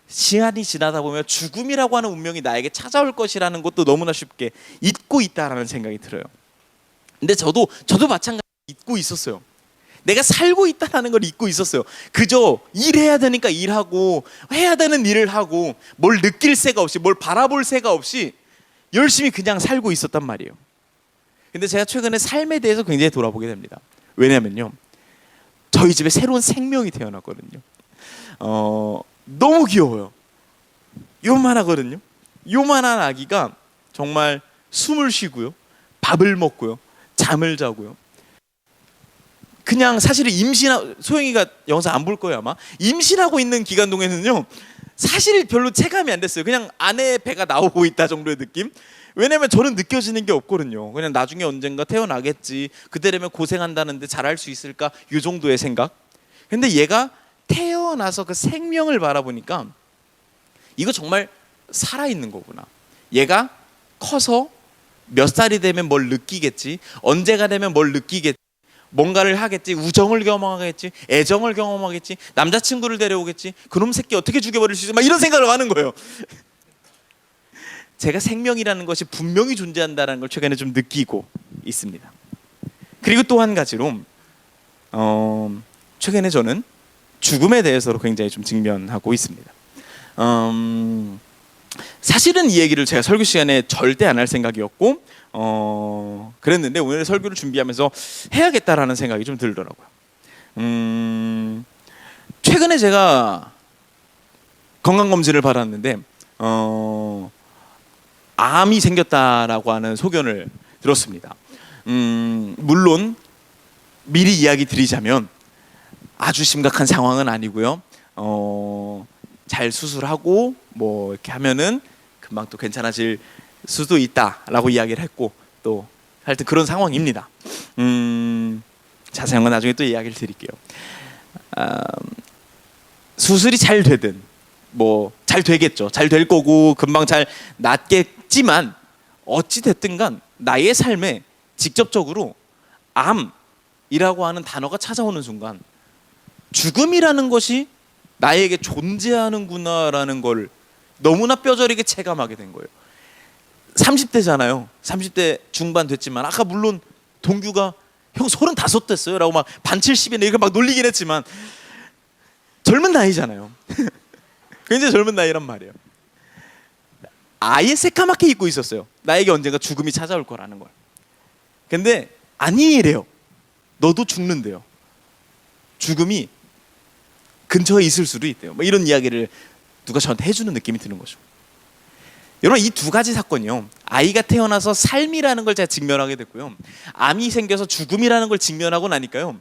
Speaker 2: 시간이 지나다 보면 죽음이라고 하는 운명이 나에게 찾아올 것이라는 것도 너무나 쉽게 잊고 있다라는 생각이 들어요. 근데 저도 마찬가지로 잊고 있었어요. 내가 살고 있다는 걸 잊고 있었어요. 그저 일해야 되니까 일하고 해야 되는 일을 하고 뭘 느낄 새가 없이 뭘 바라볼 새가 없이 열심히 그냥 살고 있었단 말이에요. 근데 제가 최근에 삶에 대해서 굉장히 돌아보게 됩니다. 왜냐면요, 저희 집에 새로운 생명이 태어났거든요. 너무 귀여워요. 요만하거든요. 요만한 아기가 정말 숨을 쉬고요, 밥을 먹고요, 잠을 자고요. 그냥 사실은 소영이가 영상 안 볼 거예요 아마. 임신하고 있는 기간 동안에는요 사실 별로 체감이 안 됐어요. 그냥 아내의 배가 나오고 있다 정도의 느낌. 왜냐면 저는 느껴지는 게 없거든요. 그냥 나중에 언젠가 태어나겠지, 그때 되면 고생한다는데 잘할 수 있을까, 이 정도의 생각. 근데 얘가 태어나서 그 생명을 바라보니까 이거 정말 살아있는 거구나. 얘가 커서 몇 살이 되면 뭘 느끼겠지, 언제가 되면 뭘 느끼겠지, 뭔가를 하겠지, 우정을 경험하겠지, 애정을 경험하겠지, 남자친구를 데려오겠지, 그놈 새끼 어떻게 죽여버릴 수 있어, 막 이런 생각을 하는 거예요. 제가 생명이라는 것이 분명히 존재한다는 걸 최근에 좀 느끼고 있습니다. 그리고 또 한 가지로 최근에 저는 죽음에 대해서 굉장히 좀 직면하고 있습니다. 사실은 이 얘기를 제가 설교 시간에 절대 안 할 생각이었고 그랬는데 오늘 설교를 준비하면서 해야겠다라는 생각이 좀 들더라고요. 최근에 제가 건강검진을 받았는데 암이 생겼다라고 하는 소견을 들었습니다. 물론 미리 이야기 드리자면 아주 심각한 상황은 아니고요. 잘 수술하고 뭐 이렇게 하면은 금방 또 괜찮아질 수도 있다라고 이야기를 했고, 또 하여튼 그런 상황입니다. 자세한 건 나중에 또 이야기를 드릴게요. 수술이 잘 되든 뭐 잘 되겠죠. 잘 될 거고 금방 잘 낫겠지만 어찌 됐든간 나의 삶에 직접적으로 암이라고 하는 단어가 찾아오는 순간 죽음이라는 것이 나에게 존재하는구나라는 걸 너무나 뼈저리게 체감하게 된 거예요. 30대잖아요. 30대 중반 됐지만 아까 물론 동규가 형 35 됐어요 라고 막 반 70이네 이렇게 막 놀리긴 했지만 젊은 나이잖아요. 굉장히 젊은 나이란 말이에요. 아예 새까맣게 잊고 있었어요. 나에게 언젠가 죽음이 찾아올 거라는 걸. 근데 아니래요. 너도 죽는데요. 죽음이 근처에 있을 수도 있대요. 뭐 이런 이야기를 누가 저한테 해주는 느낌이 드는 거죠. 여러분, 이 두 가지 사건이요, 아이가 태어나서 삶이라는 걸 제가 직면하게 됐고요, 암이 생겨서 죽음이라는 걸 직면하고 나니까요,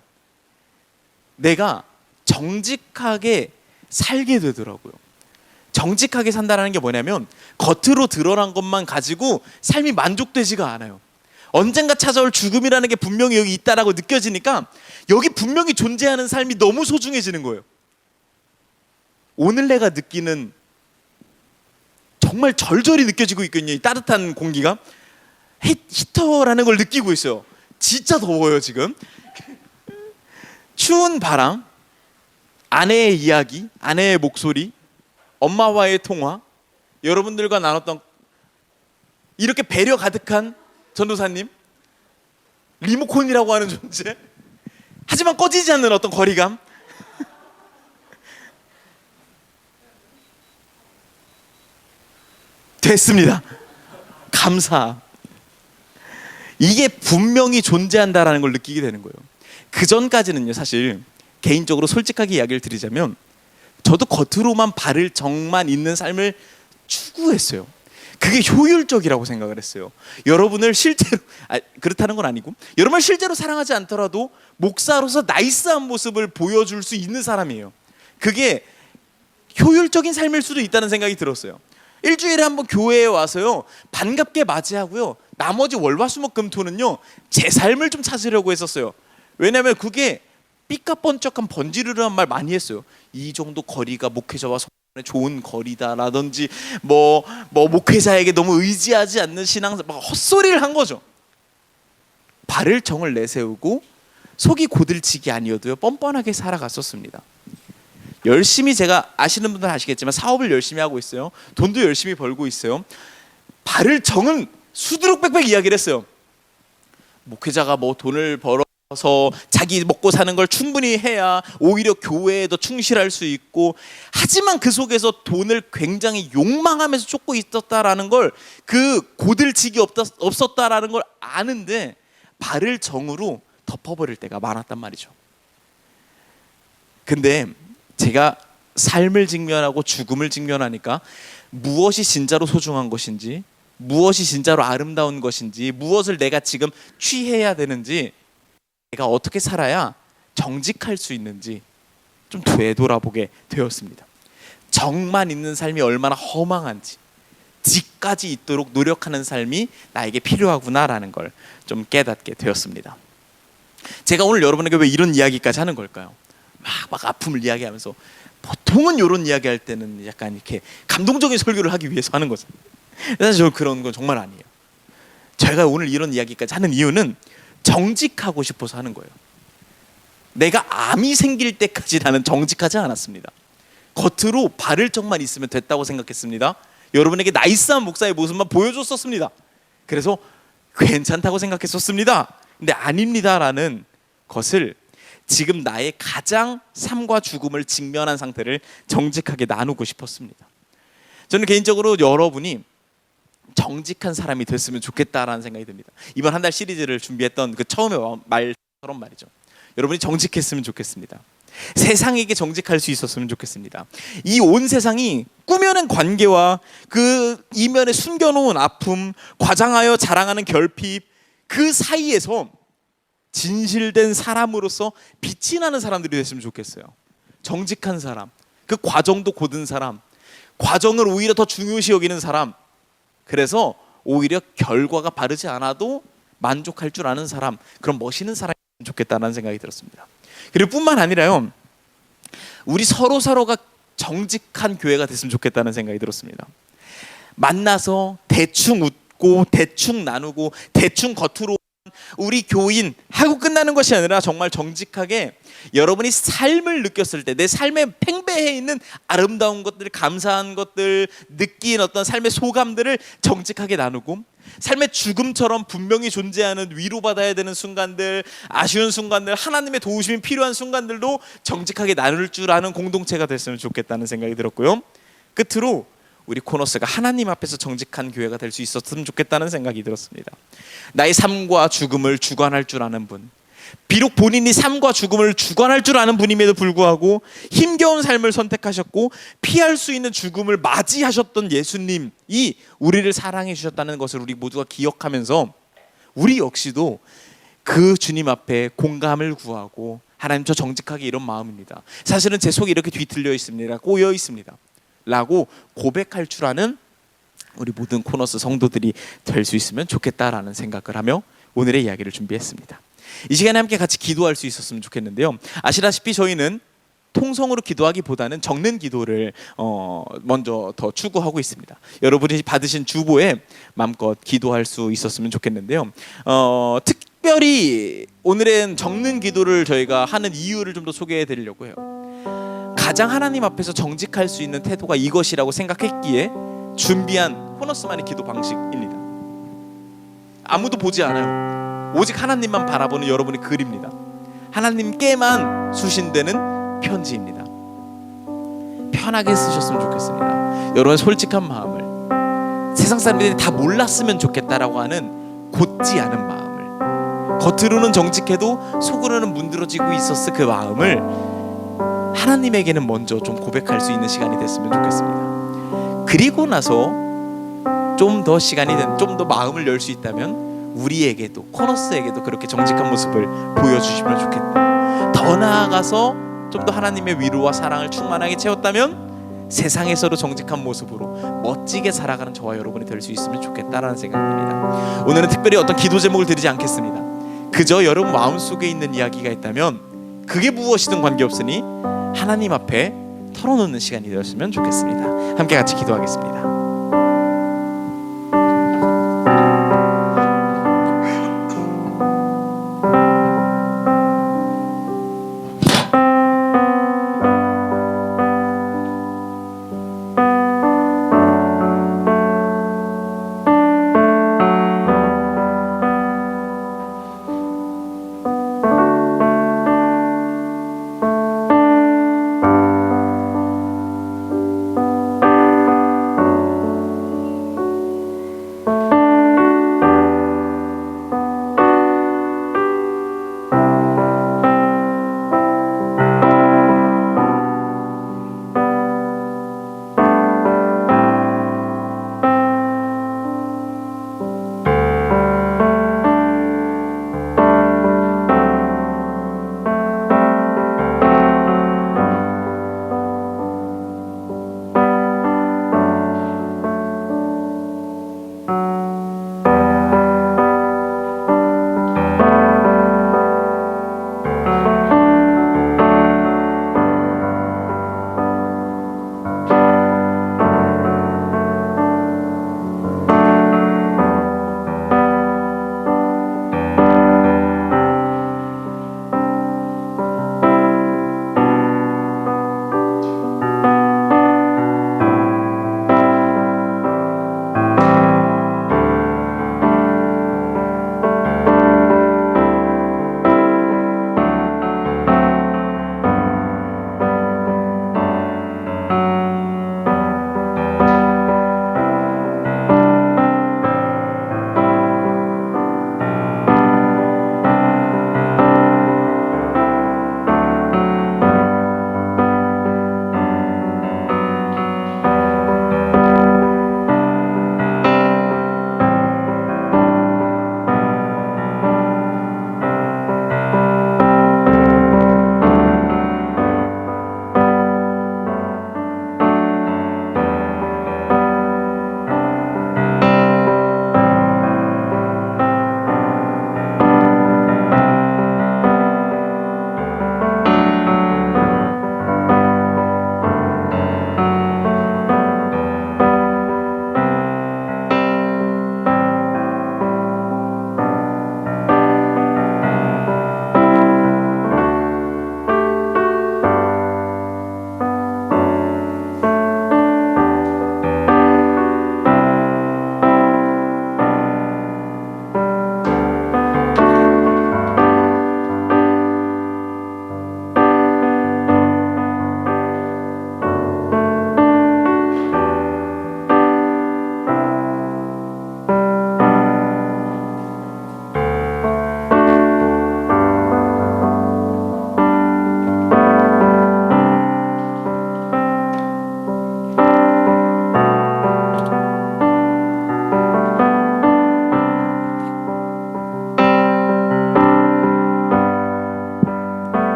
Speaker 2: 내가 정직하게 살게 되더라고요. 정직하게 산다는 게 뭐냐면 겉으로 드러난 것만 가지고 삶이 만족되지가 않아요. 언젠가 찾아올 죽음이라는 게 분명히 여기 있다라고 느껴지니까 여기 분명히 존재하는 삶이 너무 소중해지는 거예요. 오늘 내가 느끼는 정말 절절히 느껴지고 있거든요. 이 따뜻한 공기가 히터라는 걸 느끼고 있어요. 진짜 더워요 지금. 추운 바람, 아내의 이야기, 아내의 목소리, 엄마와의 통화, 여러분들과 나눴던 이렇게 배려 가득한 전도사님, 리모컨이라고 하는 존재, 하지만 꺼지지 않는 어떤 거리감, 됐습니다. 감사. 이게 분명히 존재한다라는 걸 느끼게 되는 거예요. 그 전까지는요, 사실 개인적으로 솔직하게 이야기를 드리자면 저도 겉으로만 바를 정만 있는 삶을 추구했어요. 그게 효율적이라고 생각을 했어요. 여러분을 실제로 그렇다는 건 아니고 여러분을 실제로 사랑하지 않더라도 목사로서 나이스한 모습을 보여줄 수 있는 사람이에요. 그게 효율적인 삶일 수도 있다는 생각이 들었어요. 일주일에 한번 교회에 와서요, 반갑게 맞이하고요, 나머지 월화수목금토는요 제 삶을 좀 찾으려고 했었어요. 왜냐하면 그게 삐까뻔쩍한 번지르르한 말 많이 했어요. 이 정도 거리가 목회자와 성도의 좋은 거리다라든지 뭐 목회자에게 너무 의지하지 않는 신앙, 막 헛소리를 한 거죠. 발을 정을 내세우고 속이 고들치기 아니어도요 뻔뻔하게 살아갔었습니다. 열심히, 제가 아시는 분들은 아시겠지만 사업을 열심히 하고 있어요. 돈도 열심히 벌고 있어요. 발을 정은 수두룩 빽빽 이야기를 했어요. 목회자가 뭐 돈을 벌어서 자기 먹고 사는 걸 충분히 해야 오히려 교회에 더 충실할 수 있고, 하지만 그 속에서 돈을 굉장히 욕망하면서 쫓고 있었다라는 걸, 그 고들치기 없었다라는 걸 아는데 발을 정으로 덮어버릴 때가 많았단 말이죠. 근데 제가 삶을 직면하고 죽음을 직면하니까 무엇이 진짜로 소중한 것인지, 무엇이 진짜로 아름다운 것인지, 무엇을 내가 지금 취해야 되는지, 내가 어떻게 살아야 정직할 수 있는지 좀 되돌아보게 되었습니다. 정만 있는 삶이 얼마나 허망한지, 직까지 있도록 노력하는 삶이 나에게 필요하구나라는 걸 좀 깨닫게 되었습니다. 제가 오늘 여러분에게 왜 이런 이야기까지 하는 걸까요? 막 아픔을 이야기하면서, 보통은 이런 이야기할 때는 약간 이렇게 감동적인 설교를 하기 위해서 하는 거죠. 사실 저는 그런 건 정말 아니에요. 제가 오늘 이런 이야기까지 하는 이유는 정직하고 싶어서 하는 거예요. 내가 암이 생길 때까지 나는 정직하지 않았습니다. 겉으로 바를 정만 있으면 됐다고 생각했습니다. 여러분에게 나이스한 목사의 모습만 보여줬었습니다. 그래서 괜찮다고 생각했었습니다. 근데 아닙니다라는 것을, 지금 나의 가장 삶과 죽음을 직면한 상태를 정직하게 나누고 싶었습니다. 저는 개인적으로 여러분이 정직한 사람이 됐으면 좋겠다라는 생각이 듭니다. 이번 한 달 시리즈를 준비했던 그 처음에 말처럼 말이죠. 여러분이 정직했으면 좋겠습니다. 세상에게 정직할 수 있었으면 좋겠습니다. 이 온 세상이 꾸며낸 관계와 그 이면에 숨겨놓은 아픔, 과장하여 자랑하는 결핍, 그 사이에서 진실된 사람으로서 빛이 나는 사람들이 됐으면 좋겠어요. 정직한 사람, 그 과정도 고든 사람, 과정을 오히려 더 중요시 여기는 사람, 그래서 오히려 결과가 바르지 않아도 만족할 줄 아는 사람, 그런 멋있는 사람이 됐으면 좋겠다는 생각이 들었습니다. 그리고 뿐만 아니라요, 우리 서로가 정직한 교회가 됐으면 좋겠다는 생각이 들었습니다. 만나서 대충 웃고 대충 나누고 대충 겉으로 우리 교인 하고 끝나는 것이 아니라 정말 정직하게 여러분이 삶을 느꼈을 때 내 삶에 팽배해 있는 아름다운 것들, 감사한 것들, 느낀 어떤 삶의 소감들을 정직하게 나누고, 삶의 죽음처럼 분명히 존재하는 위로받아야 되는 순간들, 아쉬운 순간들, 하나님의 도우심이 필요한 순간들도 정직하게 나눌 줄 아는 공동체가 됐으면 좋겠다는 생각이 들었고요. 끝으로 우리 코너스가 하나님 앞에서 정직한 교회가 될 수 있었으면 좋겠다는 생각이 들었습니다. 나의 삶과 죽음을 주관할 줄 아는 분, 비록 본인이 삶과 죽음을 주관할 줄 아는 분임에도 불구하고 힘겨운 삶을 선택하셨고 피할 수 있는 죽음을 맞이하셨던 예수님이 우리를 사랑해 주셨다는 것을 우리 모두가 기억하면서 우리 역시도 그 주님 앞에 공감을 구하고, 하나님, 저 정직하게 이런 마음입니다, 사실은 제 속에 이렇게 뒤틀려 있습니다, 꼬여 있습니다 라고 고백할 줄 아는 우리 모든 코너스 성도들이 될 수 있으면 좋겠다라는 생각을 하며 오늘의 이야기를 준비했습니다. 이 시간에 함께 같이 기도할 수 있었으면 좋겠는데요, 아시다시피 저희는 통성으로 기도하기보다는 적는 기도를 먼저 더 추구하고 있습니다. 여러분이 받으신 주보에 마음껏 기도할 수 있었으면 좋겠는데요, 특별히 오늘은 적는 기도를 저희가 하는 이유를 좀 더 소개해 드리려고 해요. 가장 하나님 앞에서 정직할 수 있는 태도가 이것이라고 생각했기에 준비한 코너스만의 기도 방식입니다. 아무도 보지 않아요. 오직 하나님만 바라보는 여러분의 글입니다. 하나님께만 수신되는 편지입니다. 편하게 쓰셨으면 좋겠습니다. 여러분의 솔직한 마음을, 세상 사람들이 다 몰랐으면 좋겠다라고 하는 곧지 않은 마음을, 겉으로는 정직해도 속으로는 문드러지고 있었을 그 마음을 하나님에게는 먼저 좀 고백할 수 있는 시간이 됐으면 좋겠습니다. 그리고 나서 좀 더 좀 더 마음을 열 수 있다면 우리에게도, 코너스에게도 그렇게 정직한 모습을 보여주시면 좋겠다. 더 나아가서 좀 더 하나님의 위로와 사랑을 충만하게 채웠다면 세상에서도 정직한 모습으로 멋지게 살아가는 저와 여러분이 될 수 있으면 좋겠다라는 생각입니다. 오늘은 특별히 어떤 기도 제목을 드리지 않겠습니다. 그저 여러분 마음속에 있는 이야기가 있다면 그게 무엇이든 관계없으니 하나님 앞에 털어놓는 시간이 되었으면 좋겠습니다. 함께 같이 기도하겠습니다.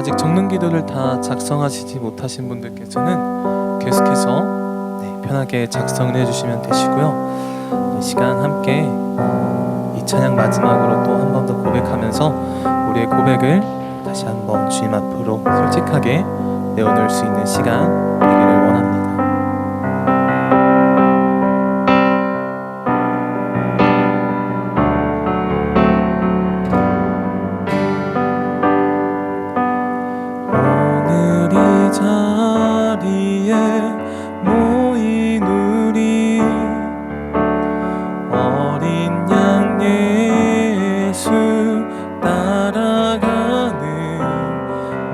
Speaker 1: 아직 적는 기도를 다 작성하시지 못하신 분들께서는 계속해서 편하게 작성을 해주시면 되시고요. 이 시간 함께 이 찬양 마지막으로 또 한 번 더 고백하면서 우리의 고백을 다시 한번 주님 앞으로 솔직하게 내어놓을 수 있는 시간 되기를 원합니다. 오늘 이 자리에 모인 우리 어린 양 예수 따라가는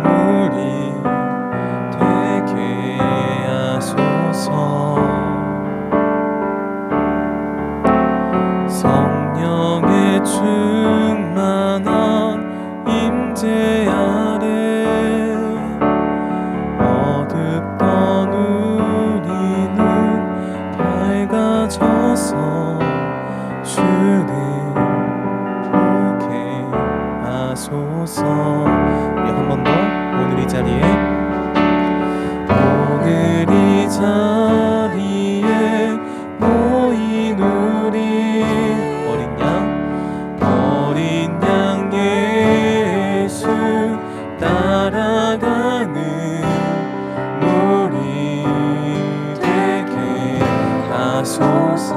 Speaker 1: 무리 되게 하소서. 성령의 충만한 임재 아래 어둡던 우리는 밝아져서 주를 보게 하소서. 우리 한 번 더 오늘 이 자리에 모인 우리 어린 양 예수 따라가는 무리 되게 하소서.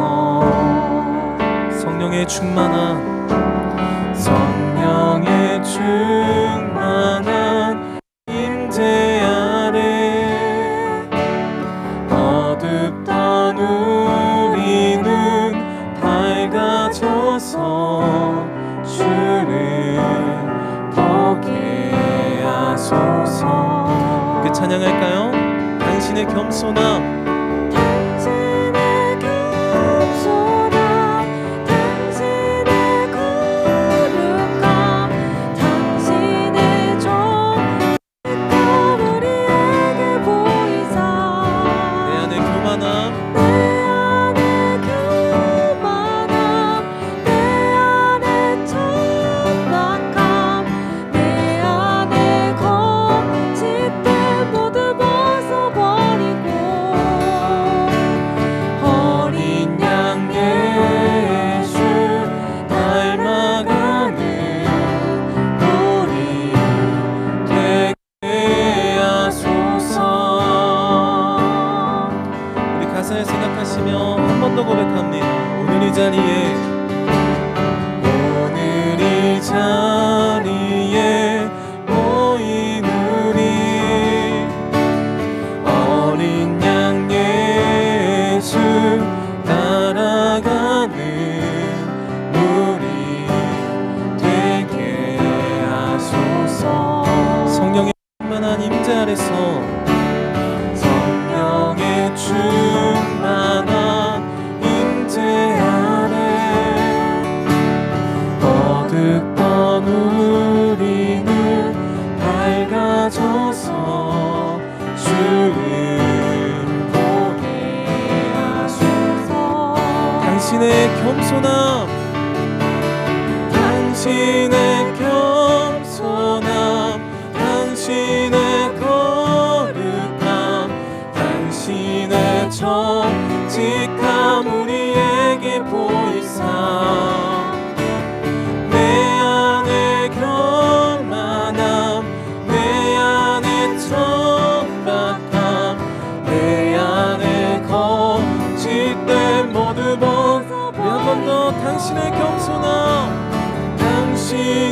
Speaker 1: 성령의 충만한 임재 아래 어둡던 우리는 밝아져서 주를 보게 하소서. 함께 찬양할까요? 당신의 겸손함 생각하시며 한 번 더 고백합니다. 오늘 이 자리에 모인 우리 어린 양 예수 따라가는 무리 되게 하소서. 성령의 충만한 임재 아래서 성령의 충만한 임재 아래 어둡던 우리는 밝아져서 주를 보게 하소서. 당신의 겸손함 당신의 거룩함 당신의 정직함 우리에게 보이사 내 안에 교만함 내 안에 천박함 내 안에 거짓됨 모두 벗어. 우리 한 번 더 당신의 겸손함 당신의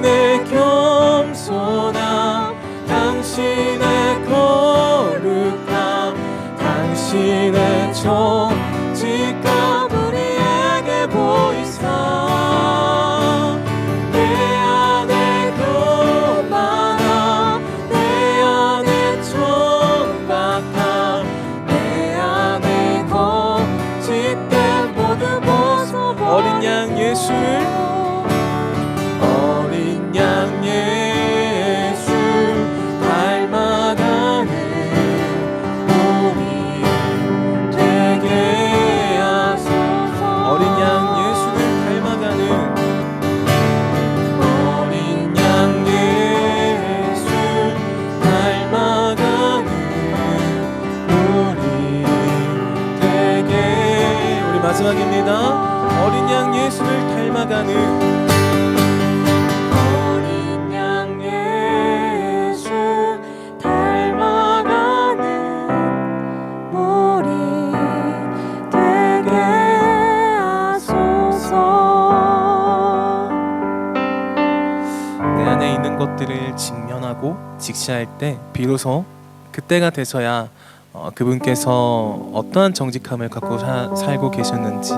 Speaker 1: 문제를 직면하고 직시할 때 비로소 그때가 돼서야 그분께서 어떠한 정직함을 갖고 살고 계셨는지,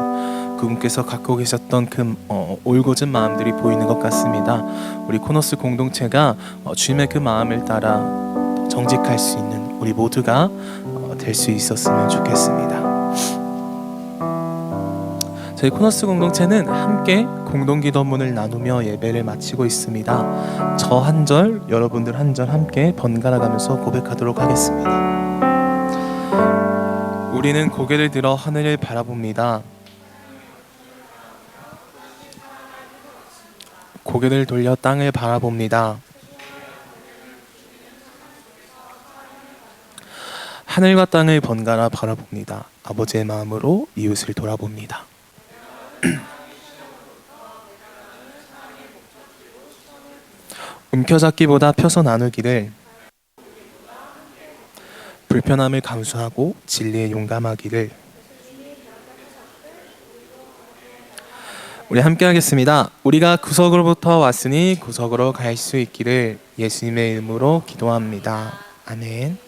Speaker 1: 그분께서 갖고 계셨던 그 올곧은 마음들이 보이는 것 같습니다. 우리 코너스 공동체가 주님의 그 마음을 따라 정직할 수 있는 우리 모두가 될 수 있었으면 좋겠습니다. 저희 코너스 공동체는 함께 공동기도문을 나누며 예배를 마치고 있습니다. 저 한 절, 여러분들 한 절 함께 번갈아 가면서 고백하도록 하겠습니다. 우리는 고개를 들어 하늘을 바라봅니다. 고개를 돌려 땅을 바라봅니다. 하늘과 땅을 번갈아 바라봅니다. 아버지의 마음으로 이웃을 돌아봅니다. 움켜잡기보다 펴서 나누기를, 불편함을 감수하고 진리에 용감하기를. 우리 함께 하겠습니다. 우리가 구석으로부터 왔으니 구석으로 갈 수 있기를 예수님의 이름으로 기도합니다. 아멘.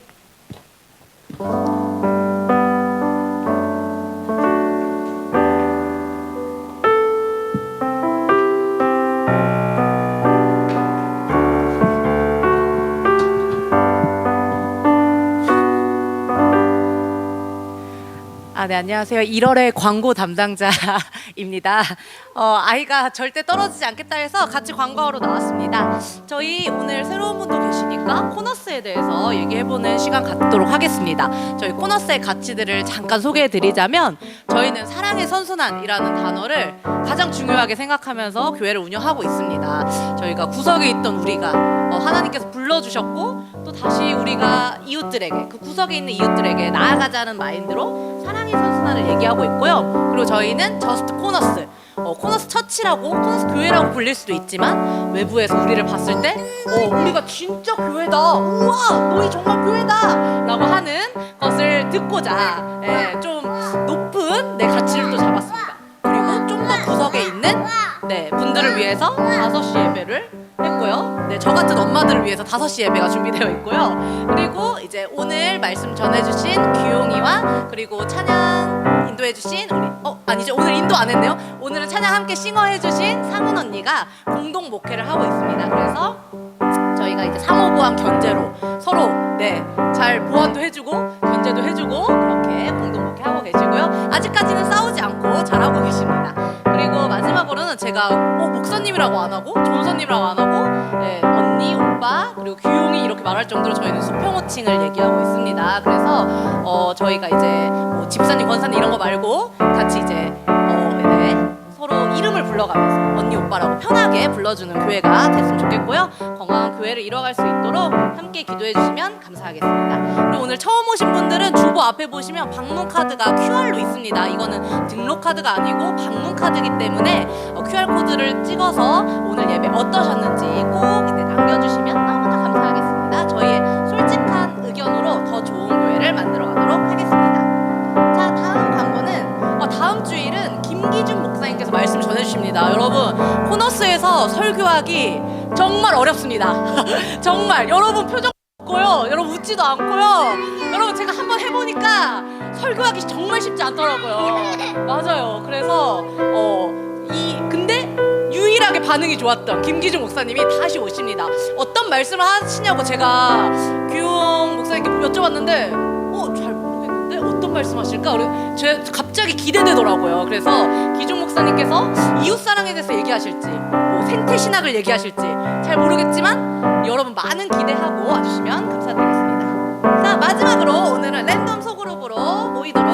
Speaker 3: 네, 안녕하세요. 1월의 광고 담당자입니다. 아이가 절대 떨어지지 않겠다 해서 같이 광고하러 나왔습니다. 저희 오늘 새로운 분도 계시니까 코너스에 대해서 얘기해보는 시간 갖도록 하겠습니다. 저희 코너스의 가치들을 잠깐 소개해드리자면, 저희는 사랑의 선순환이라는 단어를 가장 중요하게 생각하면서 교회를 운영하고 있습니다. 저희가 구석에 있던 우리가 하나님께서 불러주셨고, 또 다시 우리가 이웃들에게, 그 구석에 있는 이웃들에게 나아가자는 마인드로 사랑의 선순환을 얘기하고 있고요. 그리고 저희는 저스트 코너스, 코너스 처치라고, 코너스 교회라고 불릴 수도 있지만, 외부에서 우리를 봤을 때 우리가 진짜 교회다, 우와 너희 정말 교회다 라고 하는 것을 듣고자 좀 높은 가치를 또 잡았습니다. 그리고 좀 더 구석에 있는 분들을 위해서 5시 예배를 했고요. 저 같은 엄마들을 위해서 5시 예배가 준비되어 있고요. 그리고 이제 오늘 말씀 전해주신 규용이와, 그리고 찬양 인도해주신 우리 아니죠, 오늘 인도 안 했네요. 오늘은 찬양 함께 싱어해주신 상은 언니가 공동 목회를 하고 있습니다. 그래서 저희가 이제 상호보완 견제로 서로 잘 보완도 해주고 견제도 해주고 그렇게 공동 목회하고 계시고요. 아직까지는 싸우지 않고 잘하고 계십니다. 그리고 마지막으로는 제가 목사님이라고 안 하고 전사님이라고 안 하고 언니, 오빠, 그리고 규용이 이렇게 말할 정도로 저희는 수평호칭을 얘기하고 있습니다. 그래서 저희가 이제 집사님, 권사님 이런 거 말고 같이 이제 서로 이름을 불러가면서 언니, 오빠라고 편하게 불러주는 교회가 됐으면 좋겠고요. 건강한 교회를 이뤄갈 수 있도록 함께 기도해 주시면 감사하겠습니다. 그리고 오늘 처음 오신 분들은 주보 앞에 보시면 방문 카드가 QR로 있습니다. 이거는 등록 카드가 아니고 방문 카드이기 때문에 QR 코드를 찍어서 오늘 예배 어떠셨는지 꼭 이제 남겨주시면 너무나 감사하겠습니다. 저희의 솔직한 의견으로 더 좋은 교회를 만들어가도록 하겠습니다. 자, 다음 광고는 다음 주일은 김기준 목사님께서 말씀 전해주십니다. 여러분, 코너스에서 설교하기 정말 어렵습니다. 정말 여러분 표정 없고요, 여러분 웃지도 않고요. 여러분, 제가 한번 해보니까 설교하기 정말 쉽지 않더라고요. 맞아요. 그래서 근데 유일하게 반응이 좋았던 김기준 목사님이 다시 오십니다. 어떤 말씀을 하시냐고 제가 규용 목사님께 여쭤봤는데 잘 모르겠는데 어떤 말씀하실까? 제가 갑자기 기대되더라고요. 그래서 기준 목사님께서 이웃사랑에 대해서 얘기하실지, 생태신학을 얘기하실지 잘 모르겠지만 여러분 많은 기대하고 와주시면 감사드리겠습니다. 자, 마지막으로 오늘은 랜덤 소그룹으로 모이도록